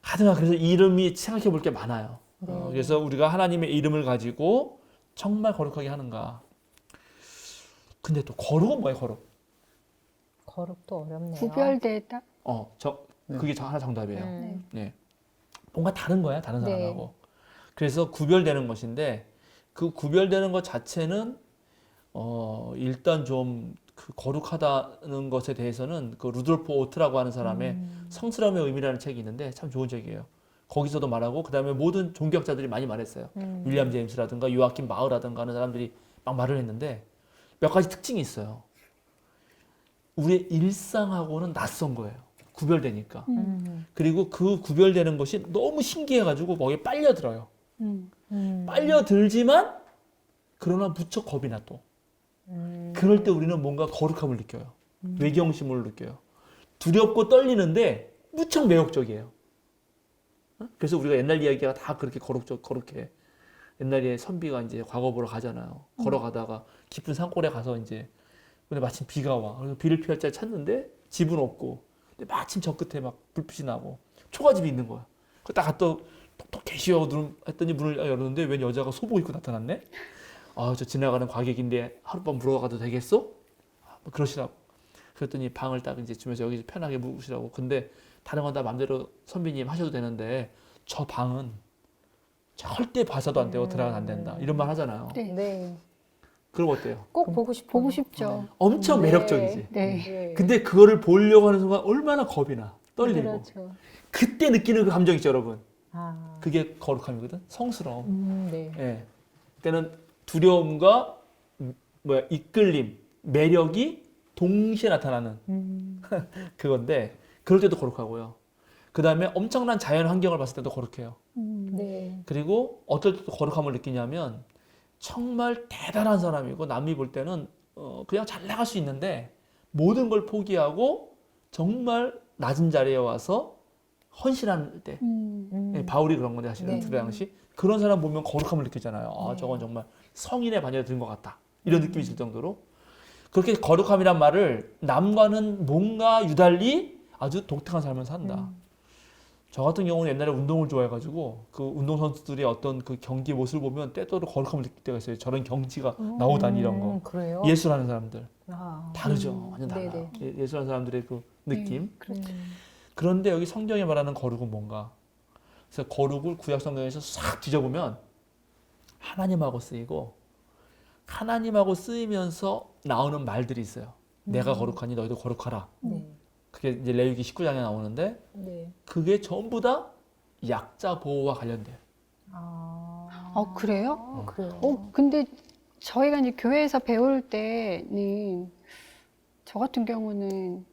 하여튼 그래서 이름이 생각해 볼 게 많아요. 네. 그래서 우리가 하나님의 이름을 가지고 정말 거룩하게 하는가. 근데 또 거룩은 뭐예요, 거룩? 거룩도 어렵네요. 구별되다. 그게 하나 정답이에요. 음. 뭔가 다른 거야, 다른 네. 사람하고. 그래서 구별되는 것인데 그 구별되는 것 자체는 일단 좀 그 거룩하다는 것에 대해서는 그 루돌프 오트라고 하는 사람의 성스러움의 의미라는 책이 있는데 참 좋은 책이에요. 거기서도 말하고 그다음에 모든 종교학자들이 많이 말했어요. 윌리엄 제임스라든가 요아킴 마흐라든가 하는 사람들이 막 말을 했는데 몇 가지 특징이 있어요. 우리의 일상하고는 낯선 거예요. 구별되니까. 그리고 그 구별되는 것이 너무 신기해가지고 거기에 빨려들어요. 빨려들지만 그러나 무척 겁이 나 또. 그럴 때 우리는 뭔가 거룩함을 느껴요. 외경심을 느껴요. 두렵고 떨리는데 무척 매력적이에요. 그래서 우리가 옛날 이야기가 다 그렇게 거룩해. 옛날에 선비가 이제 과거 보러 가잖아요. 걸어가다가 깊은 산골에 가서 이제 근데 마침 비가 와. 그래서 비를 피할 자리 찾는데 집은 없고 근데 마침 저 끝에 막 불빛이 나고 초가집이 있는 거야. 그러다가 또 톡톡 계시오 했더니 문을 열었는데 웬 여자가 소복 입고 나타났네. 저 지나가는 과객인데 하룻밤 물어가도 되겠어? 뭐 그러시라고. 그랬더니 방을 딱 이제 주면서 여기 편하게 묵으시라고. 근데 다른 건 다 마음대로 선비님 하셔도 되는데 저 방은 절대 봐서도 안 되고 들어가면 안 된다. 이런 말 하잖아요. 네. 네. 그럼 어때요? 꼭 보고 싶어요. 보고 싶죠. 엄청 네. 매력적이지. 네. 네. 근데 그거를 보려고 하는 순간 얼마나 겁이 나. 떨리고. 그렇죠. 그때 느끼는 그 감정 있죠, 여러분. 아. 그게 거룩함이거든. 성스러움. 네. 예. 그때는 두려움과 이끌림, 매력이 동시에 나타나는 그건데 그럴 때도 거룩하고요. 그 다음에 엄청난 자연 환경을 봤을 때도 거룩해요. 네. 그리고 어떨 때도 거룩함을 느끼냐면 정말 대단한 사람이고 남이 볼 때는 그냥 잘 나갈 수 있는데 모든 걸 포기하고 정말 낮은 자리에 와서 헌신할 때 예, 바울이 그런 건데 사실은 네. 그 당시 그런 사람 보면 거룩함을 느끼잖아요. 아, 네. 저건 정말 성인의 반열에 든 것 같다. 이런 느낌이 들 정도로 그렇게 거룩함이란 말을 남과는 뭔가 유달리 아주 독특한 삶을 산다. 저 같은 경우는 옛날에 운동을 좋아해가지고 그 운동선수들의 어떤 그 경기 모습을 보면 때때로 거룩함을 느낄 때가 있어요. 저런 경지가 나오다니 이런 거. 그래요? 예술하는 사람들. 아. 다르죠. 완전 달라요. 네네. 예술하는 사람들의 그 느낌. 그렇죠. 그런데 여기 성경에 말하는 거룩은 뭔가? 그래서 거룩을 구약 성경에서 싹 뒤져보면 하나님하고 쓰이고 하나님하고 쓰이면서 나오는 말들이 있어요. 내가 거룩하니 너희도 거룩하라. 네. 그게 이제 레위기 19장에 나오는데 네. 그게 전부 다 약자 보호와 관련돼요. 그래요? 그래요. 근데 저희가 이제 교회에서 배울 때는 저 같은 경우는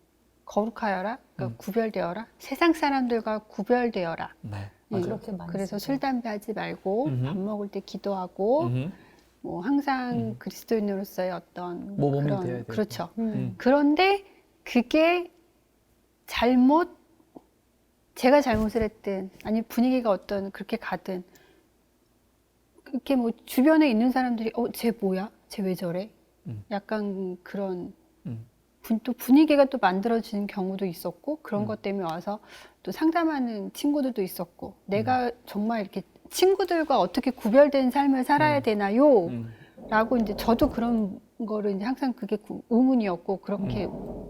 거룩하여라, 그러니까 구별되어라, 세상 사람들과 구별되어라. 네. 예, 그렇게 많이 그래서 쓰죠. 술, 담배 하지 말고 음흠. 밥 먹을 때 기도하고 뭐 항상 그리스도인으로서의 어떤 모범이 그런 돼야 되고. 그렇죠. 음. 그런데 그게 제가 잘못을 했든 아니 분위기가 어떤 그렇게 가든 이렇게 뭐 주변에 있는 사람들이 쟤 뭐야? 쟤 왜 저래? 약간 그런 또 분위기가 또 만들어지는 경우도 있었고 그런 것 때문에 와서 또 상담하는 친구들도 있었고 내가 정말 이렇게 친구들과 어떻게 구별된 삶을 살아야 되나요? 라고 이제 저도 그런 거를 이제 항상 그게 의문이었고 그렇게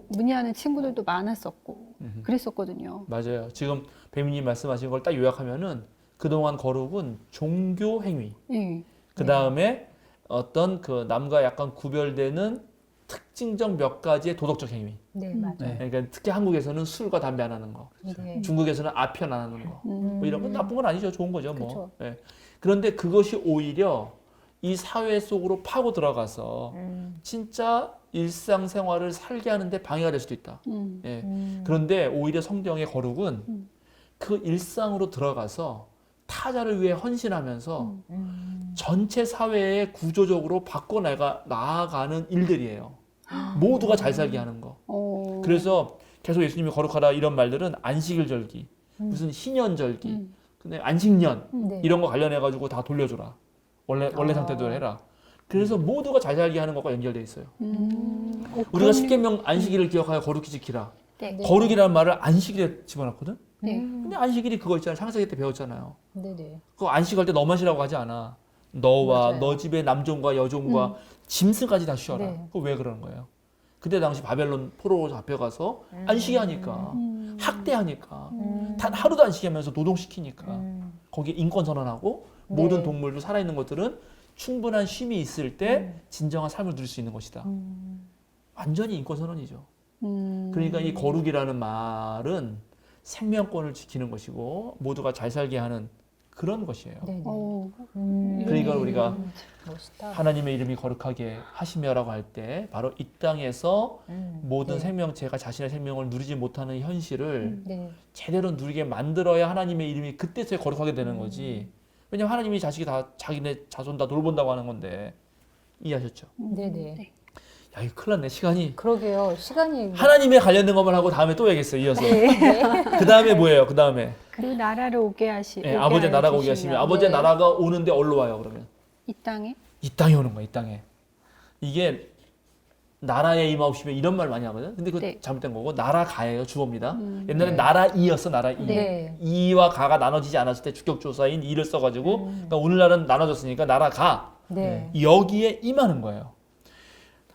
문의하는 친구들도 많았었고 그랬었거든요. 맞아요. 지금 배미님 말씀하신 걸 딱 요약하면은 그동안 거룩은 종교 행위. 예. 그 다음에 어떤 그 남과 약간 구별되는 특징적 몇 가지의 도덕적 행위. 네, 맞아요. 네. 그러니까 특히 한국에서는 술과 담배 안 하는 거. 네. 중국에서는 아편 안 하는 거. 뭐 이런 건 나쁜 건 아니죠. 좋은 거죠. 뭐. 그쵸. 예. 그런데 그것이 오히려 이 사회 속으로 파고 들어가서 진짜 일상생활을 살게 하는데 방해가 될 수도 있다. 예. 그런데 오히려 성경의 거룩은 그 일상으로 들어가서 타자를 위해 헌신하면서 전체 사회에 구조적으로 나아가는 일들이에요. 모두가 잘 살게 하는 거. 그래서 계속 예수님이 거룩하다 이런 말들은 안식일 절기, 무슨 희년절기, 근데 안식년 네. 이런 거 관련해 가지고 다 돌려줘라. 원래 상태대로 해라. 그래서 모두가 잘 살게 하는 것과 연결돼 있어요. 우리가 그럼요. 십계명 안식일을 기억하여 거룩히 지키라. 네. 네. 거룩이라는 말을 안식일에 집어넣거든. 네. 근데 안식일이 그거 있잖아요. 창세기 때 배웠잖아요. 네네. 그거 안식할 때 너만 쉬라고 하지 않아. 너와 맞아요. 너 집의 남종과 여종과 짐승까지 다 쉬어라. 네. 그거 왜 그러는 거예요? 그때 당시 바벨론 포로로 잡혀가서 안식하니까 학대하니까 단 하루도 안 쉬게 하면서 노동시키니까 거기에 인권 선언하고 네. 모든 동물도 살아있는 것들은 충분한 쉼이 있을 때 진정한 삶을 누릴 수 있는 것이다. 완전히 인권 선언이죠. 그러니까 이 거룩이라는 말은 생명권을 지키는 것이고 모두가 잘 살게 하는 그런 것이에요. 네네. 오. 그러니까 우리가 멋있다. 하나님의 이름이 거룩하게 하시며라고 할 때 바로 이 땅에서 모든 네. 생명체가 자신의 생명을 누리지 못하는 현실을 네. 제대로 누리게 만들어야 하나님의 이름이 그때서야 거룩하게 되는 거지. 왜냐면 하나님이 자식이 다 자기네 자손 다 돌본다고 하는 건데 이해하셨죠? 네네. 야 이거 큰일 났네 시간이. 그러게요. 시간이 하나님에 관련된 것만 하고 다음에 또 얘기했어요. 이어서. 네. 그 다음에 뭐예요? 그 다음에 그 나라를 오게 하시. 예, 아버지의 나라가 오게 하시면 아버지의 네. 나라가 오는데 어디로 와요? 그러면 이 땅에. 이 땅에 오는 거야. 이 땅에. 이게 나라에 임하옵시며 이런 말 많이 하거든. 근데 그거 네. 잘못된 거고 나라가예요. 주어입니다. 옛날에 네. 나라이였어. 나라이. 네. 이와 가가 나눠지지 않았을 때 주격조사인 이를 써가지고 그러니까 오늘날은 나눠졌으니까 나라가 네. 여기에 임하는 거예요.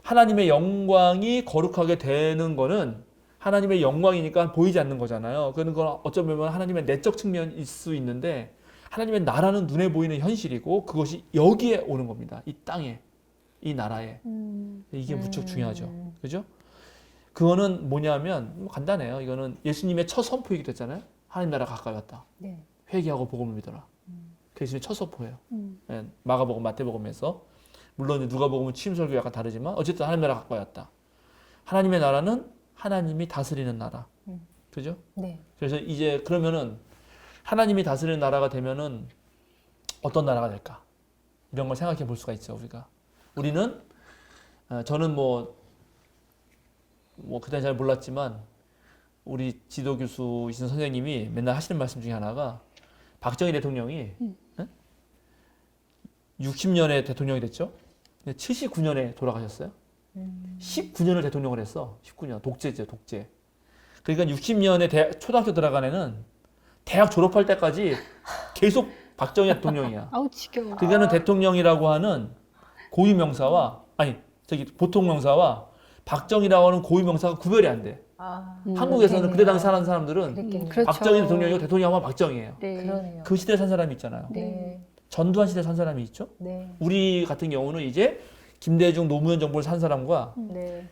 하나님의 영광이 거룩하게 되는 거는 하나님의 영광이니까 보이지 않는 거잖아요. 그런 건 어쩌면 하나님의 내적 측면일 수 있는데 하나님의 나라는 눈에 보이는 현실이고 그것이 여기에 오는 겁니다. 이 땅에, 이 나라에. 이게 무척 중요하죠. 그죠? 그거는 뭐냐면 뭐 간단해요. 이거는 예수님의 첫 선포이기도 했잖아요. 하나님 나라 가까이 왔다. 네. 회개하고 복음을 믿어라. 그 예수님의 첫 선포예요. 예, 마가복음, 마태복음에서 물론 누가복음은 취임설교 약간 다르지만 어쨌든 하나님 나라 가까이 왔다. 하나님의 나라는 하나님이 다스리는 나라. 그죠? 네. 그래서 이제 그러면은 하나님이 다스리는 나라가 되면은 어떤 나라가 될까? 이런 걸 생각해 볼 수가 있죠, 우리가. 우리는 저는 뭐 그때 잘 몰랐지만 우리 지도 교수이신 선생님이 맨날 하시는 말씀 중에 하나가 박정희 대통령이 60년에 대통령이 됐죠. 근데 79년에 돌아가셨어요. 19년을 대통령을 했어. 19년 독재죠, 독재. 그러니까 60년에 초등학교 들어간 애는 대학 졸업할 때까지 계속 박정희 대통령이야. 아우 지겨워. 그러니까는 대통령이라고 하는 고유명사와 보통 명사와 박정희라고 하는 고유명사가 구별이 안 돼. 아, 한국에서는 그때 당시 사는 사람들은 그랬겠네요. 그렇죠. 박정희 대통령이고 대통령 하면 박정희예요. 네. 그러네요. 그 시대에 산 사람이 있잖아요. 네. 전두환 시대에 산 사람이 있죠. 네. 우리 같은 경우는 이제 김대중 노무현 정부를 산 사람과 네.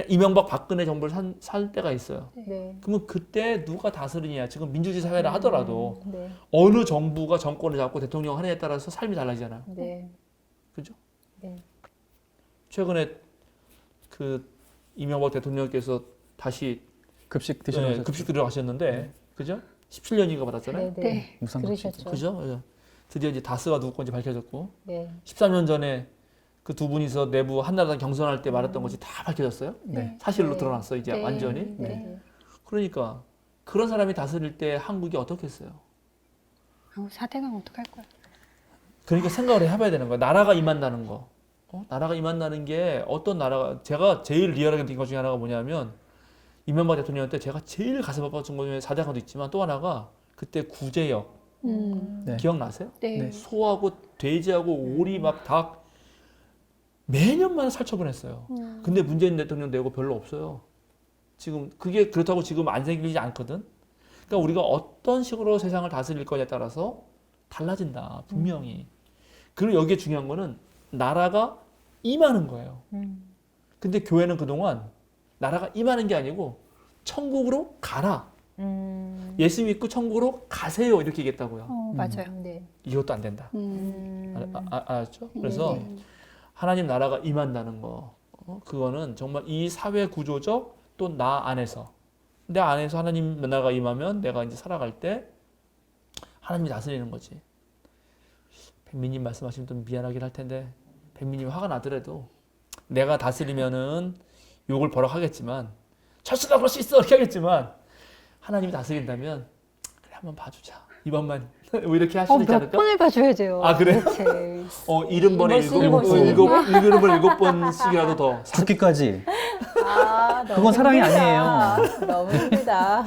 이명박 박근혜 정부를 살 때가 있어요. 네. 그러면 그때 누가 다스리냐? 지금 민주주의 사회라 하더라도 네. 어느 정부가 정권을 잡고 대통령 하느냐에 따라서 삶이 달라지잖아요. 네. 그죠? 네. 최근에 그 이명박 대통령께서 다시 급식 드시면서 급식 들어가셨는데, 그죠? 17년인가 받았잖아요. 네. 네. 무상급식. 그러셨죠. 그죠? 예. 드디어 이제 다스가 누구 건지 밝혀졌고, 네. 13년 전에 그 두 분이서 내부 한나라당 경선할 때 말했던 것이 다 밝혀졌어요. 네. 사실로 네. 드러났어 이제 네. 완전히. 네. 그러니까 그런 사람이 다스릴 때 한국이 어떻겠어요? 아우 사대강 어떡할 거야. 그러니까 생각을 해봐야 되는 거야. 나라가 임한다는 거. 나라가 임한다는 게 어떤 나라가 제가 제일 리얼하게 느낀 것 중에 하나가 뭐냐면 이명박 대통령 때 제가 제일 가슴 아팠던 것 중에 사대강도 있지만 또 하나가 그때 구제역 네. 기억나세요? 네. 네. 소하고 돼지하고 오리 막 닭 매년마다 살처분했어요. 근데 문재인 대통령 되고 별로 없어요. 지금 그게 그렇다고 지금 안 생기지 않거든. 그러니까 우리가 어떤 식으로 세상을 다스릴 거냐에 따라서 달라진다 분명히. 그리고 여기에 중요한 거는 나라가 임하는 거예요. 근데 교회는 그동안 나라가 임하는 게 아니고 천국으로 가라. 예수 믿고 천국으로 가세요 이렇게 얘기했다고요. 맞아요. 네. 이것도 안 된다. 알았죠? 그래서 네. 하나님 나라가 임한다는 거, 그거는 정말 이 사회 구조적 또 나 안에서 내 안에서 하나님 나라가 임하면 내가 이제 살아갈 때 하나님이 다스리는 거지. 백미님 말씀하시면 좀 미안하긴 할 텐데 백미님 화가 나더라도 내가 다스리면은 욕을 버럭하겠지만 철수가 그럴 수 있어 이렇게 하겠지만 하나님이 다스린다면 그래 한번 봐주자 2번만 뭐 이렇게 하시지 몇 않을까? 번을 봐줘야 돼요. 아, 그래요? 도대체. 70번에 일곱 번, 일곱 번. 읽는 걸 7번씩이라도 더. 죽기까지. 아, 너무 그건 사랑이 힘들다. 너무 힘들다.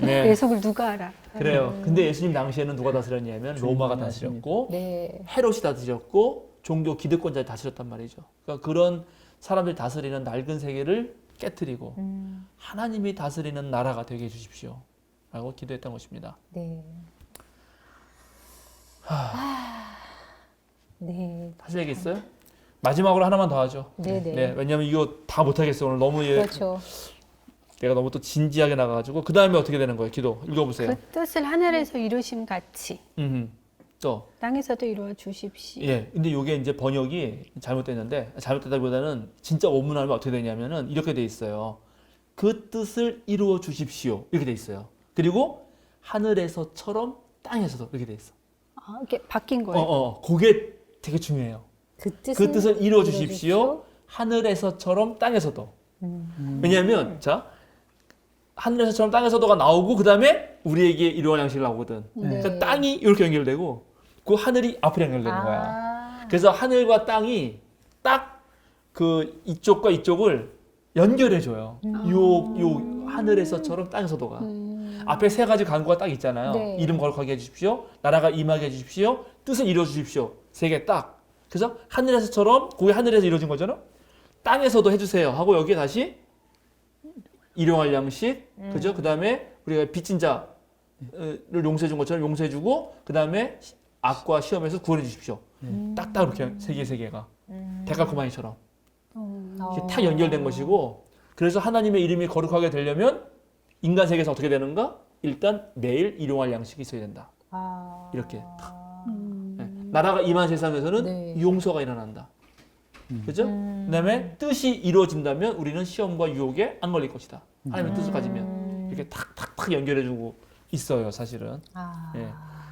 네. 내 속을 누가 알아? 그래요. 근데 예수님 당시에는 누가 다스렸냐면 로마가 다스렸고 네. 헤롯이 다스렸고 종교 기득권자들이 다스렸단 말이죠. 그러니까 그런 사람들이 다스리는 낡은 세계를 깨뜨리고 하나님이 다스리는 나라가 되게 해주십시오. 라고 기도했던 것입니다. 네. 네. 하실 얘기 있어요? 마지막으로 하나만 더 하죠. 네네. 네, 왜냐면 이거 다 못하겠어. 오늘 너무 그렇죠. 내가 너무 또 진지하게 나가가지고 그 다음에 어떻게 되는 거예요? 기도 읽어보세요. 그 뜻을 하늘에서 이루심 같이 또 땅에서도 이루어 주십시오. 예, 근데 이게 이제 번역이 잘못됐는데 잘못됐다기보다는 진짜 원문하면 어떻게 되냐면은 이렇게 돼 있어요. 그 뜻을 이루어 주십시오 이렇게 돼 있어요. 그리고 하늘에서처럼 땅에서도 이렇게 돼 있어. 아, 이게 바뀐 거예요. 그게 되게 중요해요. 그 그 뜻을 이루어 주십시오. 하늘에서처럼 땅에서도. 왜냐하면 자 하늘에서처럼 땅에서도가 나오고 그 다음에 우리에게 이루어갈 양식이 나오거든. 네. 그러니까 땅이 이렇게 연결되고 그 하늘이 앞으로 연결되는 거야. 아, 그래서 하늘과 땅이 딱 그 이쪽과 이쪽을 연결해 줘요. 요 하늘에서처럼 땅에서도가. 앞에 세 가지 간구가 딱 있잖아요. 네. 이름 거룩하게 해 주십시오. 나라가 임하게 해 주십시오. 뜻을 이루어 주십시오. 세 개 딱. 그래서 하늘에서처럼 그게 하늘에서 이루어진 거잖아. 땅에서도 해 주세요. 하고 여기에 다시 일용할 양식. 그죠? 그다음에 우리가 빚진 자를 용서해 준 것처럼 용서해 주고 그다음에 악과 시험에서 구원해 주십시오. 딱딱 이렇게 세 개가 데칼코마니처럼 이렇게 탁 연결된 것이고 그래서 하나님의 이름이 거룩하게 되려면 인간 세계에서 어떻게 되는가? 일단 매일 일용할 양식이 있어야 된다. 아. 이렇게 탁. 네. 나라가 임한 세상에서는 네. 용서가 일어난다. 그죠? 그다음에 뜻이 이루어진다면 우리는 시험과 유혹에 안 걸릴 것이다. 하나님의 뜻을 가지면 이렇게 탁탁탁 연결해주고 있어요, 사실은. 아. 예.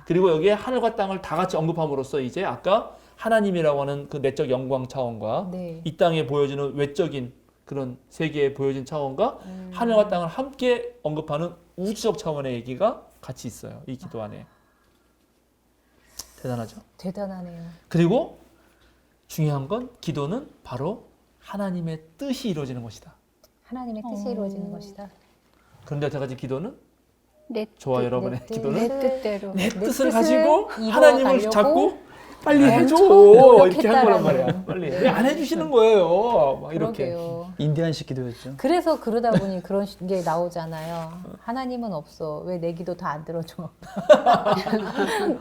그리고 여기에 하늘과 땅을 다 같이 언급함으로써 이제 아까 하나님이라고 하는 그 내적 영광 차원과 네. 이 땅에 보여지는 외적인 그런 세계에 보여진 차원과 하늘과 땅을 함께 언급하는 우주적 차원의 얘기가 같이 있어요. 이 기도 안에. 대단하죠? 대단하네요. 그리고 중요한 건 기도는 바로 하나님의 뜻이 이루어지는 것이다. 하나님의 뜻이 이루어지는 것이다. 그런데 여태까지 기도는 내 저와 여러분의 내 기도는 내 뜻대로. 내 뜻을 뜻을 가지고 이루어 하나님을 가려고 잡고 빨리 해줘 엄청 이렇게 한 거란 노력했다라는. 말이야. 빨리 네. 왜 안 해주시는 거예요? 막 이렇게. 그러게요. 인디안식 기도였죠. 그래서 그러다 보니 그런 게 나오잖아요. 하나님은 없어. 왜 내 기도 다 안 들어줘?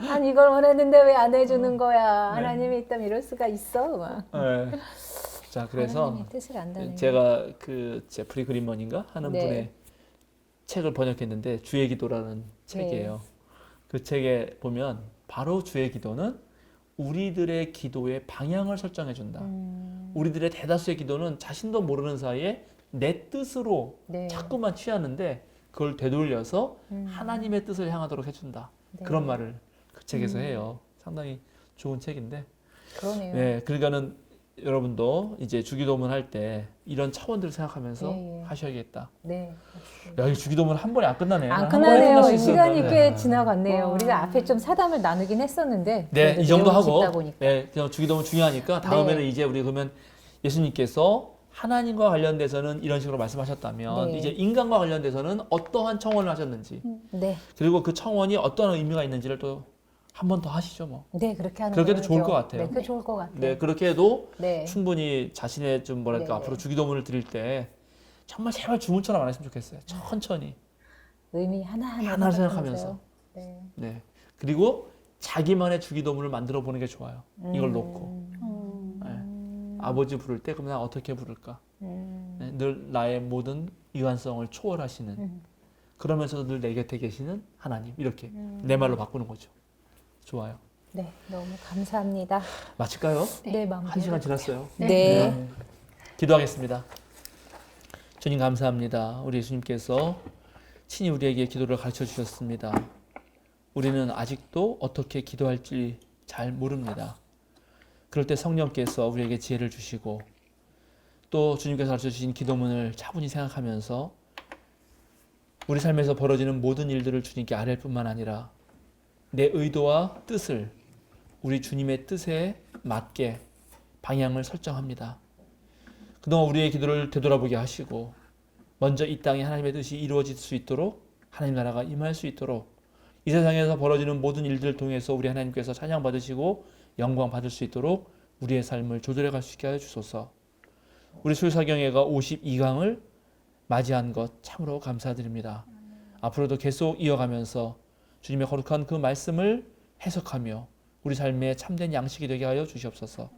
난 이걸 원했는데 왜 안 해주는 거야? 네. 하나님이 있다면 이럴 수가 있어? 막. 네. 자 그래서 하나님의 뜻을 안다는 제가 그 제프리 그린먼인가 하는 네. 분의 책을 번역했는데 주의 기도라는 책이에요. 그 책에 보면 바로 주의 기도는 우리들의 기도의 방향을 설정해 준다. 우리들의 대다수의 기도는 자신도 모르는 사이에 내 뜻으로 네. 자꾸만 취하는데 그걸 되돌려서 하나님의 뜻을 향하도록 해준다. 네. 그런 말을 그 책에서 해요. 상당히 좋은 책인데. 그러네요. 네, 그러니까는 여러분도 이제 주기도문 할 때 이런 차원들을 생각하면서 예. 하셔야겠다. 네. 야, 이 주기도문 한 번에 안 끝나네. 안 한 번에 끝날 끝나네요. 수 시간이 있었는데. 꽤 지나갔네요. 와. 우리가 앞에 좀 사담을 나누긴 했었는데. 네, 그래도 이 정도 내용이 하고, 깊다 보니까. 네, 그냥 주기도문 중요하니까 다음에는 네. 이제 우리 그러면 예수님께서 하나님과 관련돼서는 이런 식으로 말씀하셨다면 네. 이제 인간과 관련돼서는 어떠한 청원을 하셨는지 네. 그리고 그 청원이 어떤 의미가 있는지를 또 한 번 더 하시죠, 뭐. 네, 그렇게 하는 그렇게 해도 거죠. 좋을 것 같아요. 네, 그게 좋을 것 같아요. 네, 그렇게 해도 네. 충분히 자신의 좀 뭐랄까 네. 앞으로 주기도문을 드릴 때 정말 제발 주문처럼 안 했으면 좋겠어요. 천천히. 의미 하나하나 하나를 생각하면서요. 생각하면서. 네. 네. 그리고 자기만의 주기도문을 만들어 보는 게 좋아요. 이걸 놓고. 네. 아버지 부를 때 그럼 난 어떻게 부를까? 네. 늘 나의 모든 유한성을 초월하시는 그러면서도 늘 내 곁에 계시는 하나님 이렇게 내 말로 바꾸는 거죠. 좋아요. 네, 너무 감사합니다. 마칠까요? 네, 마무리. 1시간 지났어요. 네. 기도하겠습니다. 주님 감사합니다. 우리 예수님께서 친히 우리에게 기도를 가르쳐 주셨습니다. 우리는 아직도 어떻게 기도할지 잘 모릅니다. 그럴 때 성령께서 우리에게 지혜를 주시고 또 주님께서 가르쳐 주신 기도문을 차분히 생각하면서 우리 삶에서 벌어지는 모든 일들을 주님께 아뢰일 뿐만 아니라 내 의도와 뜻을 우리 주님의 뜻에 맞게 방향을 설정합니다. 그동안 우리의 기도를 되돌아보게 하시고 먼저 이 땅에 하나님의 뜻이 이루어질 수 있도록 하나님 나라가 임할 수 있도록 이 세상에서 벌어지는 모든 일들을 통해서 우리 하나님께서 찬양 받으시고 영광 받을 수 있도록 우리의 삶을 조절해 갈 수 있게 하여 주소서. 우리 수요사경회가 52강을 맞이한 것 참으로 감사드립니다. 앞으로도 계속 이어가면서 주님의 거룩한 그 말씀을 해석하며 우리 삶의 참된 양식이 되게 하여 주시옵소서.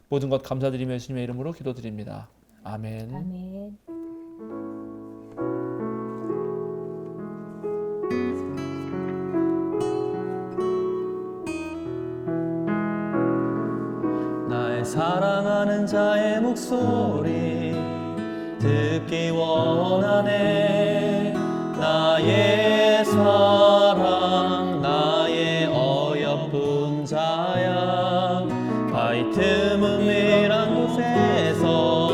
모든 것 감사드리며 예수님의 이름으로 기도드립니다. 아멘. 아멘. 나의 사랑하는 자의 목소리 듣기 원하네. 나의 사랑 나의 어여쁜 자야. 바위 틈은 밀한 곳에서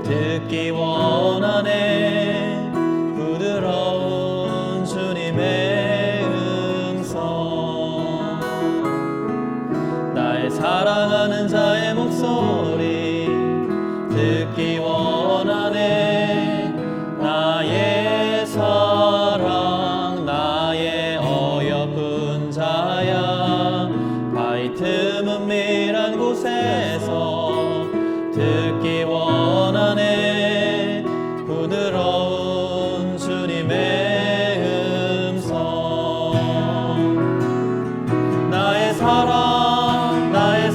듣기 원하네. 부드러운 주님의 음성. 나의 사랑하는 자의 목소리 듣기 원하네. 나의 사랑 나의 어여쁜 자야. 바위 틈은 밀한 곳에서 듣기 원하네. 부드러운 주님의 음성. 나의 사랑 나의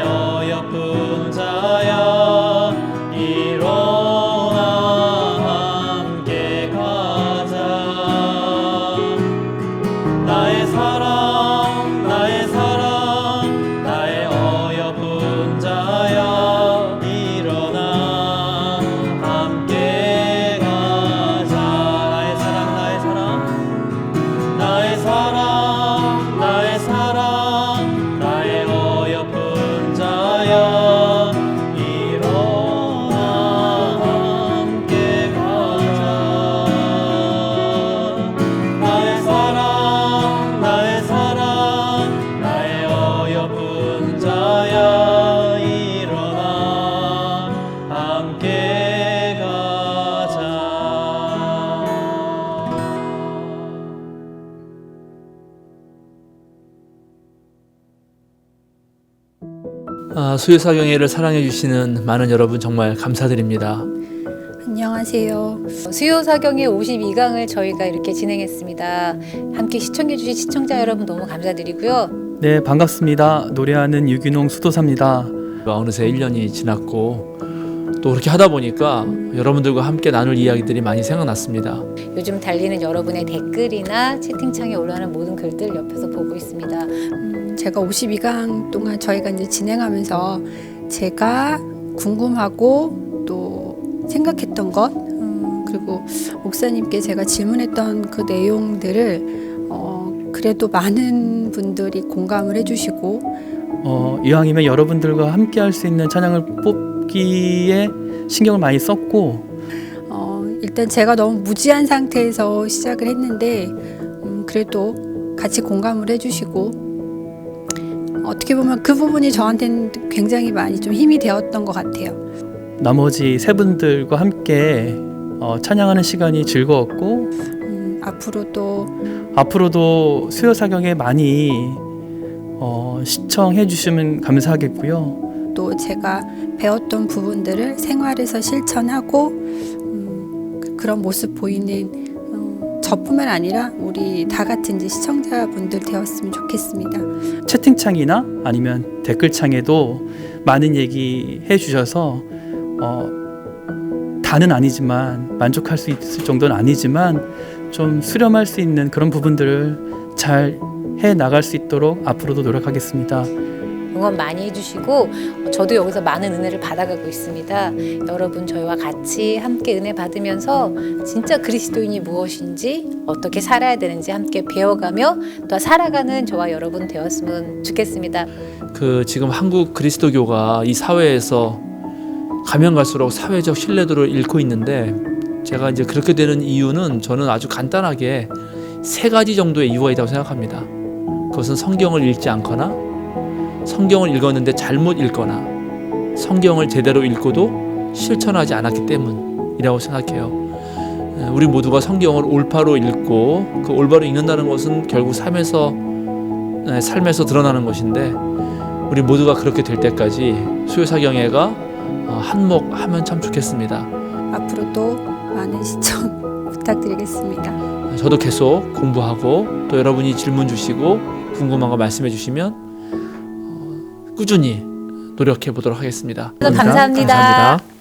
어여쁜 자야. 일어나 함께 가자. 나의 사랑 나의 어여쁜 자야. 일어나 함께 가자. 나의 사랑 나의 어여쁜 자야. 일어나 함께 가자. 나의 사랑 나의 어여쁜 자야. 일어나 함께 가자. 수요사경회를 사랑해 주시는 많은 여러분 정말 감사드립니다. 안녕하세요. 수요사경회 52강을 저희가 이렇게 진행했습니다. 함께 시청해 주신 시청자 여러분 너무 감사드리고요. 네, 반갑습니다. 노래하는 유기농 수도사입니다. 어느새 1년이 지났고 또 그렇게 하다 보니까 여러분들과 함께 나눌 이야기들이 많이 생각났습니다. 요즘 달리는 여러분의 댓글이나 채팅창에 올라오는 모든 글들 옆에서 보고 있습니다. 제가 52강 동안 저희가 이제 진행하면서 제가 궁금하고 또 생각했던 것 그리고 목사님께 제가 질문했던 그 내용들을 그래도 많은 분들이 공감을 해주시고 이왕이면 여러분들과 함께 할 수 있는 찬양을 뽑기에 신경을 많이 썼고 일단 제가 너무 무지한 상태에서 시작을 했는데 그래도 같이 공감을 해주시고 어떻게 보면 그 부분이 저한테는 굉장히 많이 좀 힘이 되었던 것 같아요. 나머지 세 분들과 함께 찬양하는 시간이 즐거웠고 앞으로도 수요사경에 많이 시청해 주시면 감사하겠고요. 또 제가 배웠던 부분들을 생활에서 실천하고 그런 모습 보이는 저뿐만 아니라 우리 다 같은 이제 시청자분들 되었으면 좋겠습니다. 채팅창이나 아니면 댓글창에도 많은 얘기 해주셔서 다는 아니지만 만족할 수 있을 정도는 아니지만 좀 수렴할 수 있는 그런 부분들을 잘 해 나갈 수 있도록 앞으로도 노력하겠습니다. 응원 많이 해주시고 저도 여기서 많은 은혜를 받아가고 있습니다. 여러분 저희와 같이 함께 은혜 받으면서 진짜 그리스도인이 무엇인지 어떻게 살아야 되는지 함께 배워가며 또 살아가는 저와 여러분 되었으면 좋겠습니다. 지금 한국 그리스도교가 이 사회에서 가면 갈수록 사회적 신뢰도를 잃고 있는데 제가 이제 그렇게 되는 이유는 저는 아주 간단하게 세 가지 정도의 이유가 있다고 생각합니다. 그것은 성경을 읽지 않거나, 성경을 읽었는데 잘못 읽거나, 성경을 제대로 읽고도 실천하지 않았기 때문이라고 생각해요. 우리 모두가 성경을 올바로 읽고 그 올바로 읽는다는 것은 결국 삶에서 드러나는 것인데, 우리 모두가 그렇게 될 때까지 수요사경회가 한몫하면 참 좋겠습니다. 앞으로도 많은 시청 부탁드리겠습니다. 저도 계속 공부하고 또 여러분이 질문 주시고 궁금한 거 말씀해 주시면 꾸준히 노력해 보도록 하겠습니다. 감사합니다. 감사합니다.